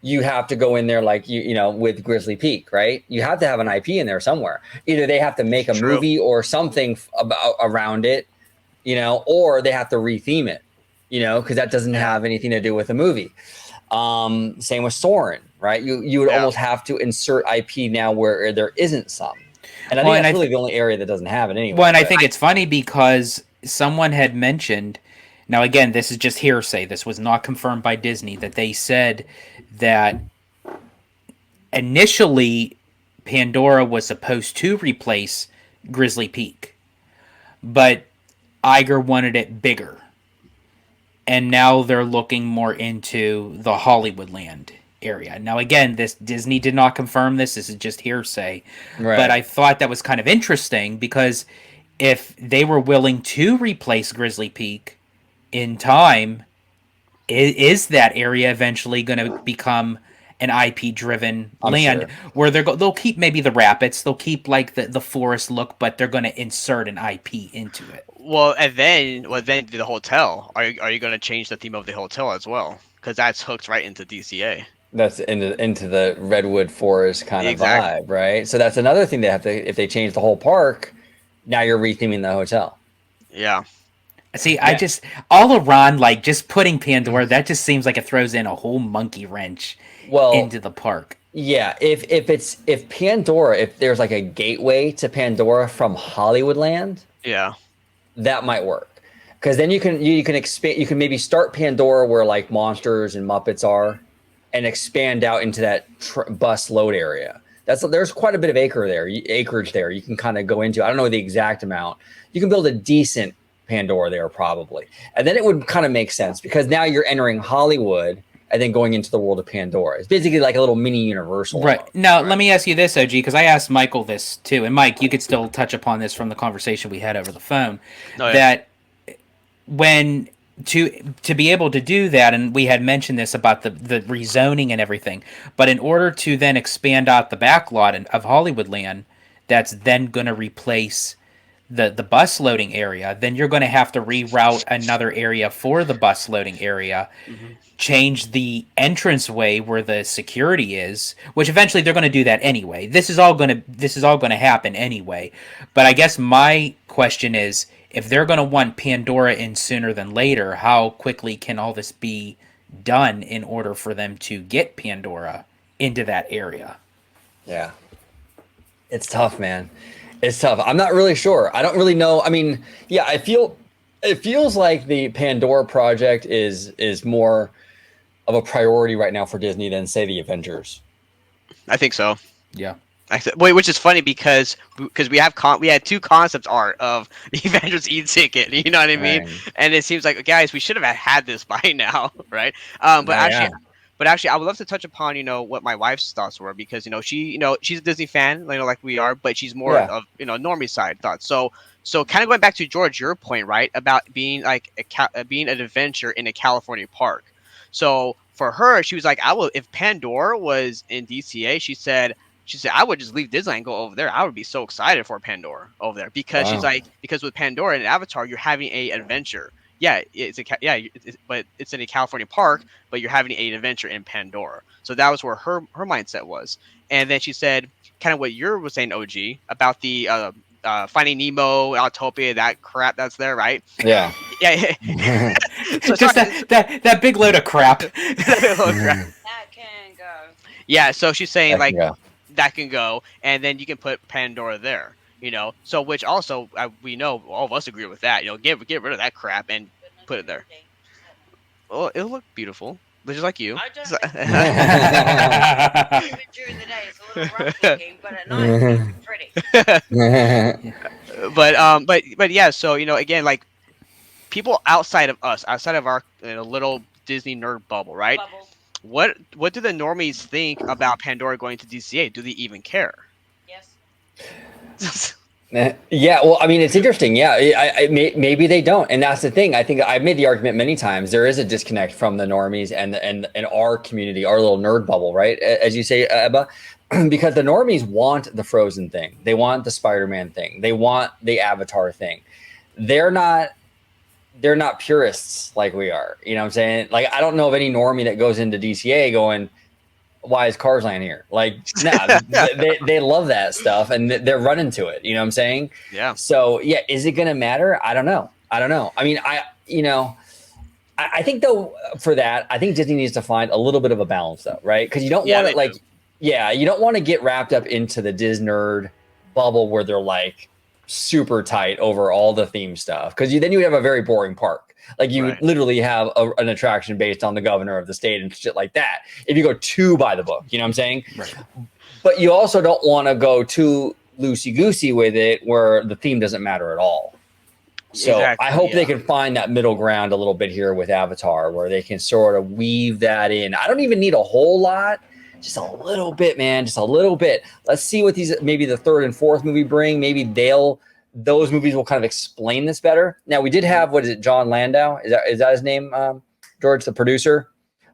you have to go in there like with Grizzly Peak, right? You have to have an IP in there somewhere. Either they have to make a movie or something around it, or they have to retheme it, because that doesn't have anything to do with the movie. Same with Soarin', right? You would almost have to insert IP now where there isn't some. And I think that's really the only area that doesn't have it anyway. Well, and I think it's funny because someone had mentioned, now again, this is just hearsay, this was not confirmed by Disney, that they said that initially Pandora was supposed to replace Grizzly Peak, but Iger wanted it bigger. and now they're looking more into the Hollywoodland area. Now, again, this Disney did not confirm this. This is just hearsay. Right. But I thought that was kind of interesting because if they were willing to replace Grizzly Peak in time, is that area eventually going to become an IP driven land where they'll keep maybe the rapids, they'll keep like the forest look, but they're going to insert an IP into it. Well, and then the hotel. Are you going to change the theme of the hotel as well? Because that's hooked right into DCA. That's into the redwood forest kind of vibe, right? So that's another thing they have to. If they change the whole park, now you're retheming the hotel. Yeah. See, I just all around like just putting Pandora. That just seems like it throws in a whole monkey wrench into the park. Yeah, if Pandora, if there's like a gateway to Pandora from Hollywoodland, yeah, that might work. Because then you can expand. You can maybe start Pandora where like Monsters and Muppets are, and expand out into that bus load area. There's quite a bit of acreage there. You can kind of go into. I don't know the exact amount. You can build a decent Pandora there probably, and then it would kind of make sense because now you're entering Hollywood and then going into the world of Pandora. It's basically like a little mini Universal. Right. Now, let me ask you this, OG, because I asked Michael this too, and Mike, you could still touch upon this from the conversation we had over the phone. That when to be able to do that, and we had mentioned this about the rezoning and everything, but in order to then expand out the backlot of Hollywoodland, that's then going to replace the bus loading area, then you're going to have to reroute another area for the bus loading area, change the entranceway where the security is, which eventually they're going to do that anyway. This is all going to happen anyway. But I guess my question is, if they're going to want Pandora in sooner than later, how quickly can all this be done in order for them to get Pandora into that area? Yeah. It's tough, man. It's tough. I'm not really sure. I don't really know. I mean, yeah, it feels like the Pandora project is more of a priority right now for Disney than say the Avengers. I think so. Yeah. Which is funny because we had two concept art of the Avengers e-ticket. You know what I mean? Right. And it seems like, guys, we should have had this by now, right? But actually, I would love to touch upon, what my wife's thoughts were because, she's a Disney fan, like we are, but she's more of, normie side thoughts. So kind of going back to George, your point, right, about being like being an adventure in a California park. So for her, she was like, if Pandora was in DCA, she said, I would just leave Disneyland and go over there. I would be so excited for Pandora over there because she's like, because with Pandora and Avatar, you're having a adventure. Yeah, but it's in a California park, but you're having an adventure in Pandora. So that was where her mindset was. And then she said, kind of what you were saying, OG, about the Finding Nemo, Autopia, that crap that's there, right? Yeah. Yeah. So just that big load of crap. That can go. Yeah, so she's saying that can go, and then you can put Pandora there. So which also we know all of us agree with that. Get rid of that crap and put it there. Well, it'll look beautiful, just like you. I don't even during the day. It's a little rough looking, but at night it's pretty. But yeah. So again, like people outside of us, outside of our little Disney nerd bubble, right? What do the normies think about Pandora going to DCA? Do they even care? Yes. Yeah, well, I mean, it's interesting. Yeah, maybe they don't, and that's the thing. I think I've made the argument many times. There is a disconnect from the normies and our community, our little nerd bubble, right? As you say, Ebba, because the normies want the Frozen thing, they want the Spider-Man thing, they want the Avatar thing. They're not purists like we are. You know what I'm saying? Like, I don't know of any normie that goes into DCA going, why is Cars Land here? Like, nah, they love that stuff and they're running to it. You know what I'm saying? Yeah. So yeah, is it going to matter? I don't know. I mean, I think though for that, I think Disney needs to find a little bit of a balance though, right? Because you don't want to you don't want to get wrapped up into the Disney nerd bubble where they're like super tight over all the theme stuff. Because then you would have a very boring park. Like you would literally have an attraction based on the governor of the state and shit like that. If you go too by the book, you know what I'm saying? Right. But you also don't want to go too loosey-goosey with it where the theme doesn't matter at all. So Exactly, I hope they yeah. can find that middle ground a little bit here with Avatar, where they can sort of weave that in. I don't even need a whole lot, just a little bit, man, just a little bit. Let's see what these maybe the third and fourth movie bring. Maybe those movies will kind of explain this better. Now we did have, what is it, John Landau? Is that his name, George, the producer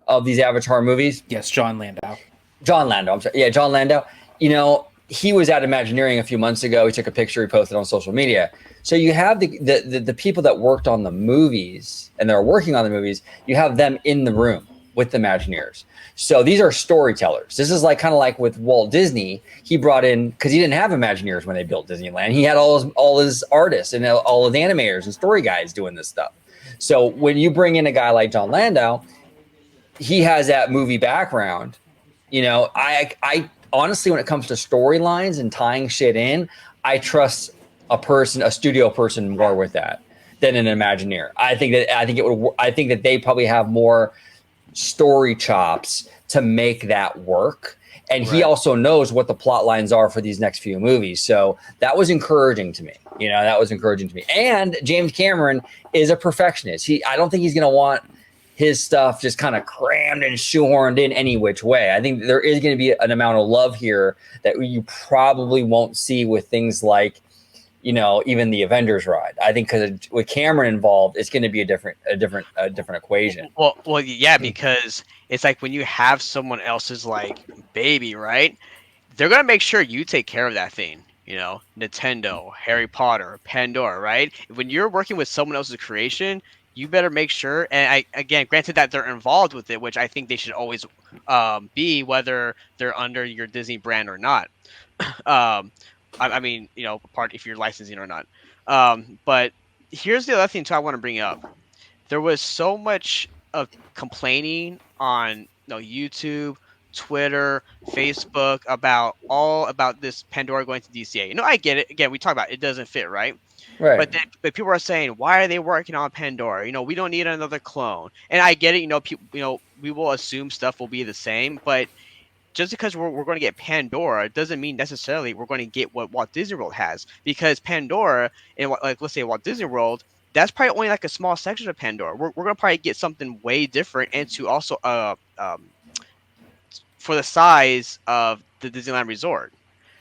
of these Avatar movies? Yes, John Landau. John Landau. I'm sorry. Yeah, John Landau. You know, he was at Imagineering a few months ago. He took a picture, he posted on social media. So you have the people that worked on the movies and they're working on the movies. You have them in the room with the Imagineers. So these are storytellers. This is like kind of like with Walt Disney. He brought in, because he didn't have Imagineers when they built Disneyland. He had all his artists and all his animators and story guys doing this stuff. So when you bring in a guy like John Landau, he has that movie background. You know, I honestly, when it comes to storylines and tying shit in, I trust a studio person more with that than an Imagineer. I think that they probably have more story chops to make that work. And he also knows what the plot lines are for these next few movies. So that was encouraging to me. You know, that was encouraging to me. And James Cameron is a perfectionist. I don't think he's going to want his stuff just kind of crammed and shoehorned in any which way. I think there is going to be an amount of love here that you probably won't see with things like, you know, even the Avengers ride. I think because with Cameron involved, it's going to be a different equation. Well, yeah, because it's like when you have someone else's like baby, right? They're gonna make sure you take care of that thing. You know, Nintendo, Harry Potter, Pandora, right? When you're working with someone else's creation, you better make sure. And again, granted that they're involved with it, which I think they should always be, whether they're under your Disney brand or not. I mean, you know, part if you're licensing or not. But here's the other thing too I want to bring up. There was so much of complaining on, you know, YouTube, Twitter, Facebook about this Pandora going to DCA. You know, I get it. Again, we talk about it doesn't fit, right? Right. But people are saying, why are they working on Pandora? You know, we don't need another clone. And I get it. You know, we will assume stuff will be the same, but just because we're going to get Pandora doesn't mean necessarily we're going to get what Walt Disney World has, because Pandora and like let's say Walt Disney World, that's probably only like a small section of Pandora. We're going to probably get something way different, and to also for the size of the Disneyland Resort.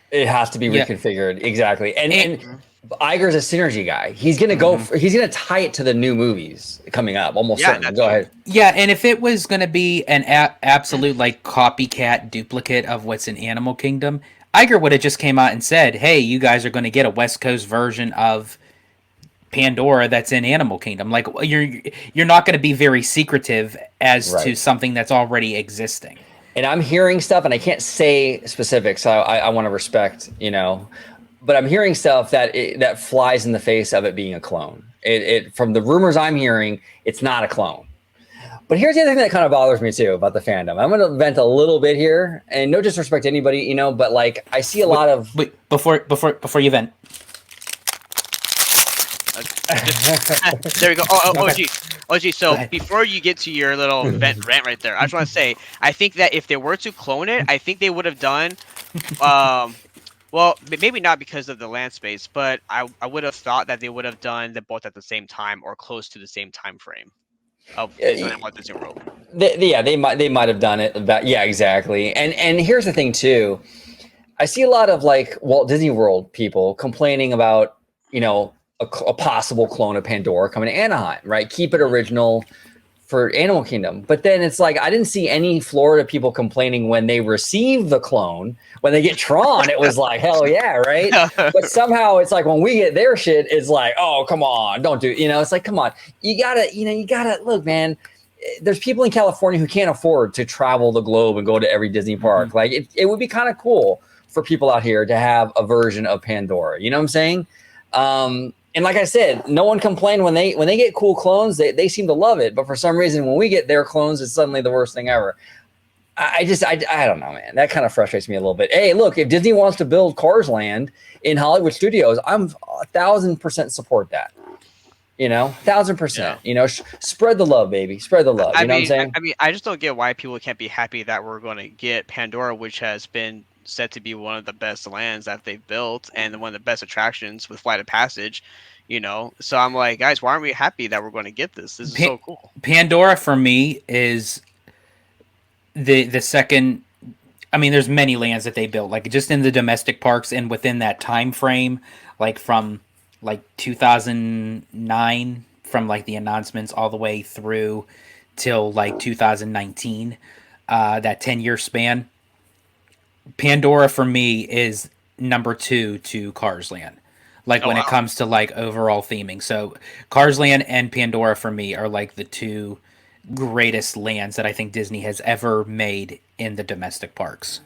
It has to be reconfigured. Exactly. And Iger's a synergy guy. He's going to go, he's going to tie it to the new movies coming up. Almost certain. Go ahead. Yeah. And if it was going to be an absolute like copycat duplicate of what's in Animal Kingdom, Iger would have just came out and said, hey, you guys are going to get a West Coast version of Pandora that's in Animal Kingdom. Like you're not going to be very secretive as to something that's already existing. And I'm hearing stuff, and I can't say specifics. So I want to respect, you know, but I'm hearing stuff that flies in the face of it being a clone. It from the rumors I'm hearing, it's not a clone. But here's the other thing that kind of bothers me too about the fandom. I'm going to vent a little bit here, and no disrespect to anybody, you know, but like I see a lot of before you vent. There we go. Oh, geez. So before you get to your little rant right there, I just want to say, I think that if they were to clone it, I think they would have done, well, maybe not because of the land space, but I would have thought that they would have done them both at the same time or close to the same time frame of Walt Disney World. They might have done it. Yeah, exactly. And here's the thing too. I see a lot of like Walt Disney World people complaining about, you know, a possible clone of Pandora coming to Anaheim, right? Keep it original for Animal Kingdom. But then it's like, I didn't see any Florida people complaining when they received the clone. When they get Tron, it was like, hell yeah, right? But somehow it's like when we get their shit, it's like, oh, come on, don't do, you know, it's like, come on. You gotta, look, man, there's people in California who can't afford to travel the globe and go to every Disney park. Like it would be kind of cool for people out here to have a version of Pandora. You know what I'm saying? And like I said, no one complained when they get cool clones. They seem to love it. But for some reason, when we get their clones, it's suddenly the worst thing ever. I don't know, man. That kind of frustrates me a little bit. Hey, look, if Disney wants to build Cars Land in Hollywood Studios, I'm 1,000% support that. You know, 1,000%. Yeah. You know, spread the love, baby. Spread the love. You know what I'm saying? I mean, I just don't get why people can't be happy that we're going to get Pandora, which has been said to be one of the best lands that they've built and one of the best attractions with Flight of Passage. So I'm like, guys, why aren't we happy that we're going to get this? This is so cool. Pandora for me is the second. I mean, there's many lands that they built, like just in the domestic parks and within that time frame, like from like 2009, from like the announcements all the way through till like 2019, that 10-year span. Pandora for me is number 2 to Cars Land. Like when it comes to like overall theming. So Cars Land and Pandora for me are like the 2 greatest lands that I think Disney has ever made in the domestic parks.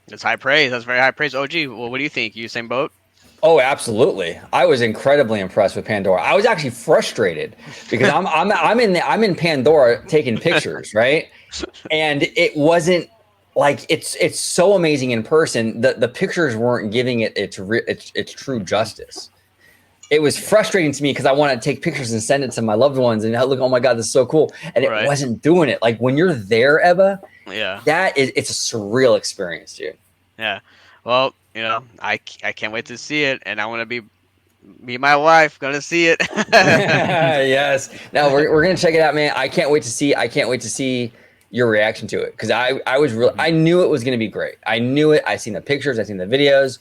That's high praise. That's very high praise. OG, well, what do you think? You same boat? Oh, absolutely. I was incredibly impressed with Pandora. I was actually frustrated because I'm in Pandora taking pictures, right? And it wasn't like it's so amazing in person. The pictures weren't giving it its true justice. It was frustrating to me because I wanted to take pictures and send it to my loved ones and look, oh my God, this is so cool. And it wasn't doing it. Like when you're there, Ebba, it's a surreal experience, dude. Yeah. Well, I can't wait to see it, and I want to be me and my wife gonna see it. Yes. Now we're gonna check it out, man. I can't wait to see your reaction to it because I knew it was gonna be great. I knew it. I seen the pictures, I seen the videos,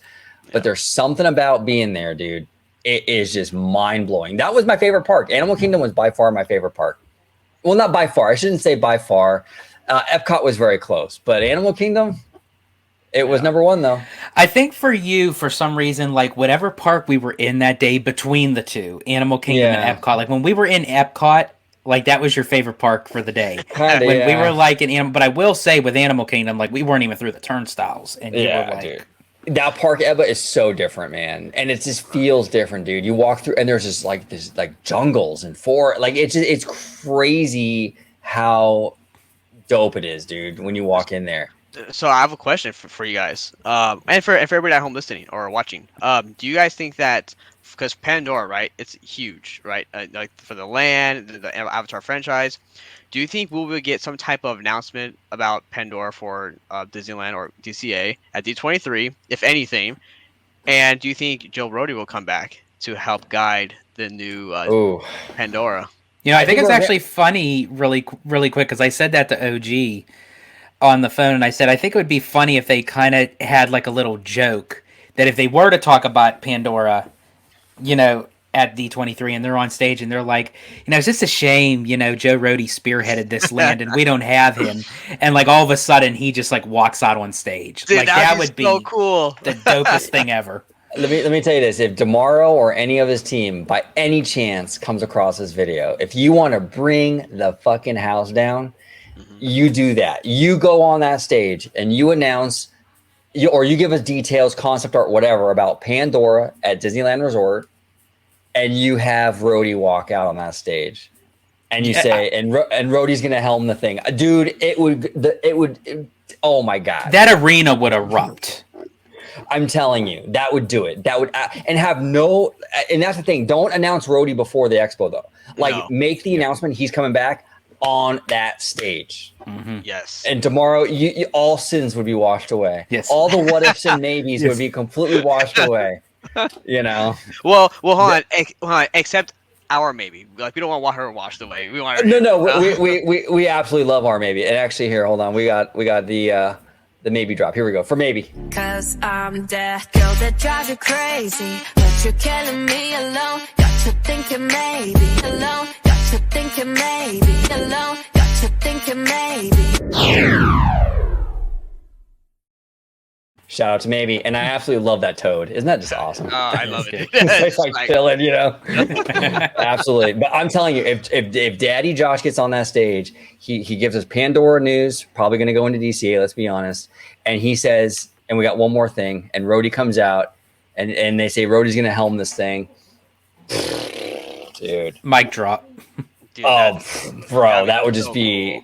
but there's something about being there, dude. It is just mind blowing. That was my favorite park. Animal Kingdom was by far my favorite park. Well, not by far. I shouldn't say by far. Epcot was very close, but Animal Kingdom. It was number 1 though. I think for you, for some reason, like whatever park we were in that day between the 2, Animal Kingdom and Epcot, like when we were in Epcot, like that was your favorite park for the day. We were like in Animal, but I will say with Animal Kingdom, like we weren't even through the turnstiles, and you were like, dude. That park, Ebba, is so different, man, and it just feels different, dude. You walk through, and there's just like this jungles and forest, like it's crazy how dope it is, dude. When you walk in there. So I have a question for you guys, and for everybody at home listening or watching. Do you guys think that because Pandora, right? It's huge, right? Like for the land, the Avatar franchise. Do you think we will get some type of announcement about Pandora for Disneyland or DCA at D23, if anything? And do you think Joe Rohde will come back to help guide the new Pandora? I think it's actually funny, really quick, because I said that to OG on the phone, and I said I think it would be funny if they kind of had like a little joke that if they were to talk about Pandora, at D23 and they're on stage and they're like, it's just a shame, Joe Rohde spearheaded this land and we don't have him, and like all of a sudden he just like walks out on stage. Dude, like that would be so cool, the dopest thing ever. Let me tell you this: if Tomorrow or any of his team, by any chance, comes across this video, if you want to bring the fucking house down, you do that. You go on that stage and you announce, or you give us details, concept art, whatever about Pandora at Disneyland Resort, and you have Rohde walk out on that stage, and you say, and Rohde's gonna helm the thing, dude. It would. Oh my God, that arena would erupt. I'm telling you, that would do it. That would, and have no, and that's the thing. Don't announce Rohde before the expo though. Like make the announcement he's coming back on that stage. Yes. And tomorrow, you all sins would be washed away. Yes. All the what ifs and maybes would be completely washed away. Well, hold on. Except our maybe. Like we don't want her washed away. We want her. No. We absolutely love our maybe. And actually, here, hold on. We got the maybe drop. Here we go for maybe. 'Cause I'm that girl that drives you crazy, but you're killing me alone. Got you thinking maybe alone. Got you thinking maybe alone. Got you thinking maybe. Shout out to maybe, and I absolutely love that toad. Isn't that just awesome? Oh, I love it. It's like chilling, Absolutely. But I'm telling you, if Daddy Josh gets on that stage, he gives us Pandora news, probably going to go into DCA, let's be honest. And he says, and we got one more thing, and Rohde comes out, and they say Rohde's going to helm this thing. Dude. Mic drop. Dude, bro, that would just be,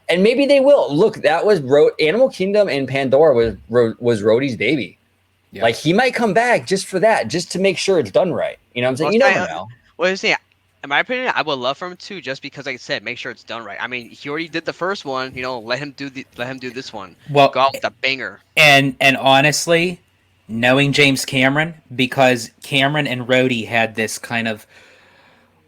And maybe they will. Look, that was Animal Kingdom and Pandora was Rohde's baby. Yeah. Like he might come back just for that, just to make sure it's done right. You know what I'm saying? You never know. Well, in my opinion, I would love for him to, just because, like I said, make sure it's done right. I mean, he already did the first one. Let him do this one. Well, Go out with a banger. And honestly, knowing James Cameron, because Cameron and Rhodey had this kind of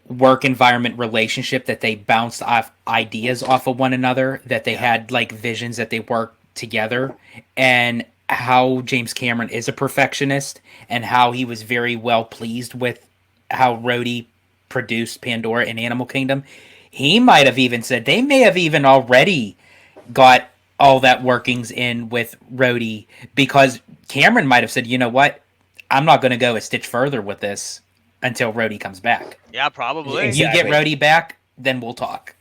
work environment relationship that they bounced off ideas off of one another, that they had like visions that they worked together, and how James Cameron is a perfectionist and how he was very well pleased with how Rhodey produced Pandora and Animal Kingdom. He might have even said they may have even already got all that workings in with Rhodey, because Cameron might have said, you know what, I'm not going to go a stitch further with this until Rhodey comes back. Yeah, probably. Exactly. You get Rhodey back, then we'll talk.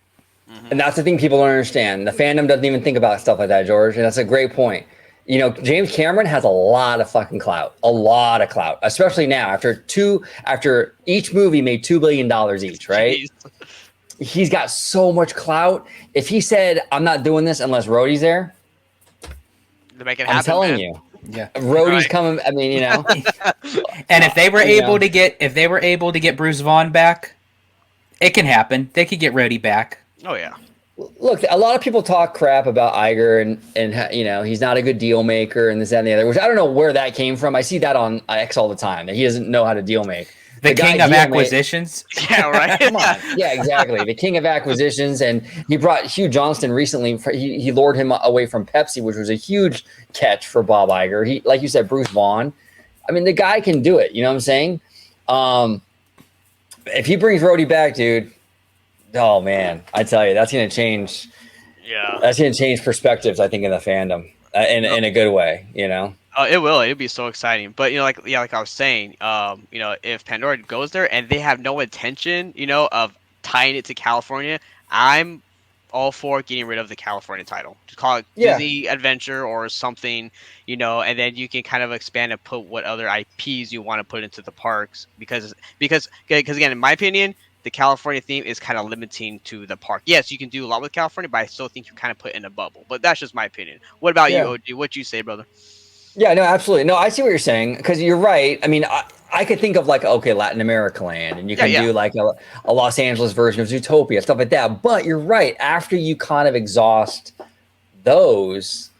And that's the thing people don't understand. The fandom doesn't even think about stuff like that, George. And that's a great point. James Cameron has a lot of fucking clout, especially now after each movie made $2 billion each, right? Jeez. He's got so much clout. If he said, I'm not doing this unless Rhodey's there, To make it happen, I'm telling man. you, Yeah. Rhodey's Right. coming. I mean, And if they were You able know. to get Bruce Vaughn back, it can happen. They could get Rhodey back. Oh yeah. look, a lot of people talk crap about Iger and he's not a good deal maker and this, that, and the other, which I don't know where that came from. I see that on X all the time, that he doesn't know how to deal make. The guy king of deal acquisitions. Yeah, right. Come on. Yeah, exactly. The king of acquisitions. And he brought Hugh Johnston recently. He lured him away from Pepsi, which was a huge catch for Bob Iger. He, like you said, Bruce Vaughn. I mean, the guy can do it. You know what I'm saying? If he brings Rhodey back, dude, oh, man, I tell you, that's going to change. Yeah. That's going to change perspectives, I think, in the fandom in a good way, Oh, it will. It'll be so exciting. But like I was saying, if Pandora goes there and they have no intention, of tying it to California, I'm all for getting rid of the California title. Just call it Disney Adventure or something, and then you can kind of expand and put what other IPs you want to put into the parks, because again, in my opinion, the California theme is kind of limiting to the park. Yes, you can do a lot with California, but I still think you kind of put in a bubble. But that's just my opinion. What about you, OG? What'd you say, brother? Yeah, no, absolutely. No, I see what you're saying, because you're right. I mean, I could think of Latin America land, and you can do like a Los Angeles version of Zootopia, stuff like that. But you're right. After you kind of exhaust those,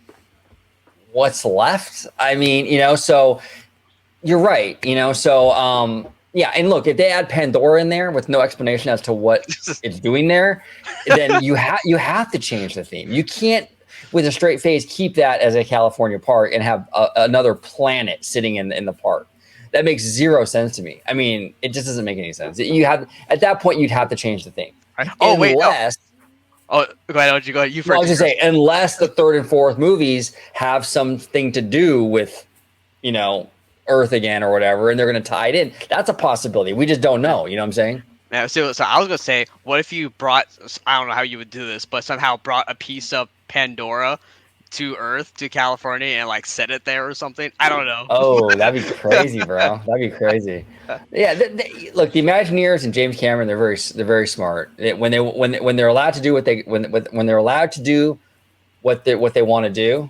what's left? I mean, so you're right. Yeah, and look, if they add Pandora in there with no explanation as to what it's doing there, then you have to change the theme. You can't, with a straight face, keep that as a California park and have another planet sitting in the park. That makes zero sense to me. I mean, it just doesn't make any sense. At that point, you'd have to change the theme. Oh, wait, no. Oh, go ahead. Go ahead. You first. I was just saying, unless the third and fourth movies have something to do with, Earth again or whatever, and they're going to tie it in. That's a possibility. We just don't know. You know what I'm saying? Yeah, so I was going to say, what if you brought, I don't know how you would do this, but somehow brought a piece of Pandora to Earth, to California, and set it there or something? I don't know. Oh, that'd be crazy, bro. That'd be crazy. Yeah, look, the Imagineers and James Cameron, they're very smart. When they're allowed to do what they're allowed to do what they want to do,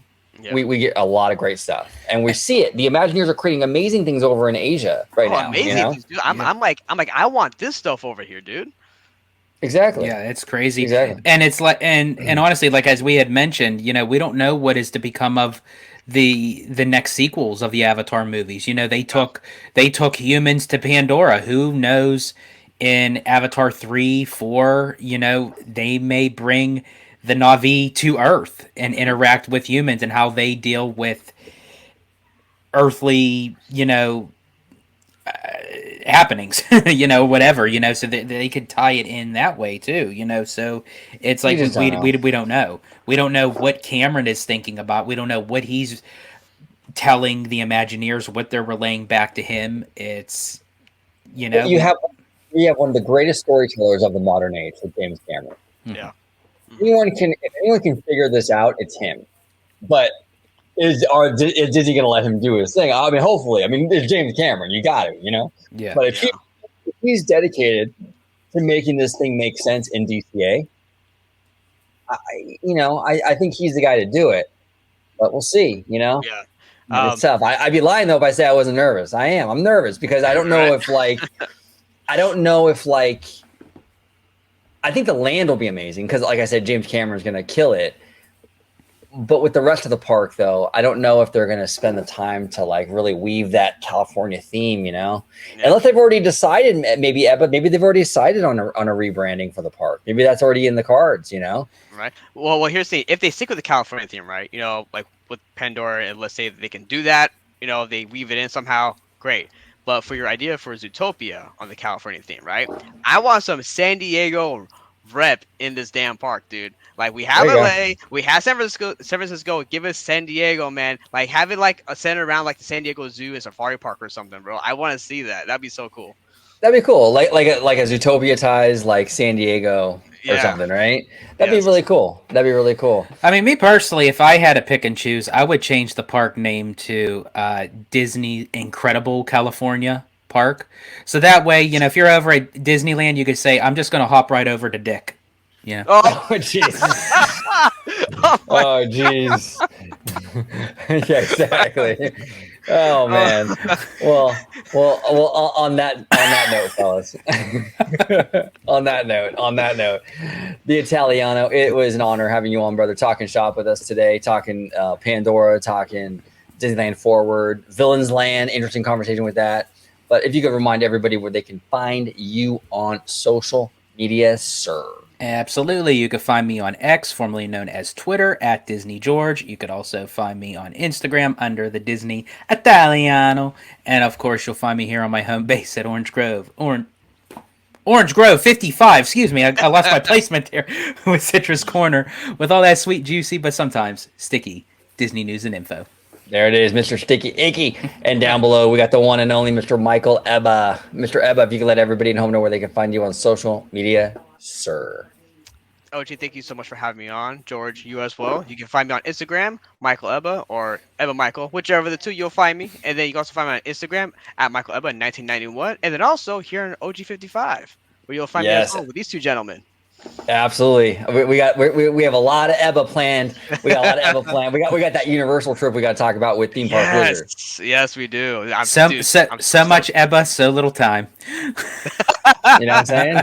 we get a lot of great stuff, and we see it. The Imagineers are creating amazing things over in Asia right now. Amazing things, dude. I'm like, I want this stuff over here, dude. Exactly. Yeah, it's crazy. Exactly. And it's like, and honestly, like as we had mentioned, we don't know what is to become of the next sequels of the Avatar movies. They took humans to Pandora. Who knows? In Avatar 3, 4, they may bring the Na'vi to Earth and interact with humans and how they deal with earthly, happenings, whatever, so they could tie it in that way too, so it's like we don't know. We don't know what Cameron is thinking about. We don't know what he's telling the Imagineers, what they're relaying back to him. It's, we have one of the greatest storytellers of the modern age with James Cameron. Yeah. If anyone can figure this out, it's him. But is Disney going to let him do his thing? I mean, hopefully. I mean, it's James Cameron. You got it, Yeah. But if he's dedicated to making this thing make sense in DCA, I think he's the guy to do it. But we'll see. Yeah. It's tough. I'd be lying though if I say I wasn't nervous. I am. I'm nervous because I don't know if I think the land will be amazing because, like I said, James Cameron's going to kill it. But with the rest of the park, though, I don't know if they're going to spend the time to like really weave that California theme, Yeah. unless they've already decided. Maybe they've already decided on a rebranding for the park. Maybe that's already in the cards, Right. Well, here's the thing. If they stick with the California theme, right? Like with Pandora, and let's say they can do that. They weave it in somehow. Great. But for your idea for Zootopia on the California theme, right? I want some San Diego rep in this damn park, dude. Like we have LA, we have San Francisco. Give us San Diego, man. Like have it like a center around like the San Diego Zoo and Safari Park or something, bro. I want to see that. That'd be so cool. That'd be cool. Like a Zootopia ties like San Diego or something, right? That'd be really cool. That'd be really cool. I mean, me personally, if I had to pick and choose, I would change the park name to Disney Incredible California Park. So that way, if you're over at Disneyland, you could say, I'm just going to hop right over to Dick. Oh, jeez. Oh, jeez. Yeah, exactly. Oh man. Well. On that note, fellas. on that note, the Italiano. It was an honor having you on, brother. Talking shop with us today. Talking Pandora. Talking Disneyland Forward. Villains Land. Interesting conversation with that. But if you could remind everybody where they can find you on social media, sir. Absolutely. You can find me on X, formerly known as Twitter, at Disney George. You could also find me on Instagram under the Disney Italiano. And of course, you'll find me here on my home base at Orange Grove. Orange Grove 55. Excuse me. I lost my placement there with Citrus Corner with all that sweet, juicy, but sometimes sticky Disney news and info. There it is, Mr. Sticky Icky. And down below, we got the one and only Mr. Michael Webba. Mr. Webba, if you can let everybody at home know where they can find you on social media, sir. OG, thank you so much for having me on. George, you as well. You can find me on Instagram, Michael Webba, or Webba Michael, whichever of the two you'll find me. And then you can also find me on Instagram at Michael Webba 1991. And then also here on OG55, where you'll find me as well with these two gentlemen. Absolutely. We have a lot of Webba planned. We got We got that Universal trip we got to talk about with Theme Park Wizard. Yes, we do. So much Webba, so little time. You know what I'm saying?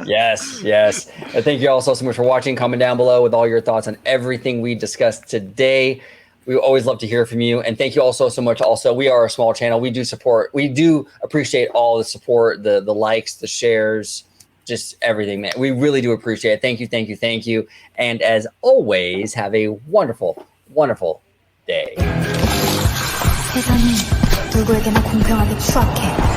Yes. And thank you all so much for watching. Comment down below with all your thoughts on everything we discussed today. We always love to hear from you. And thank you also so much. Also, we are a small channel. We do appreciate all the support, the likes, the shares, just everything, man. We really do appreciate it. Thank you. And as always, have a wonderful, wonderful day. 세상이 누구에게나 공평하게 추악해.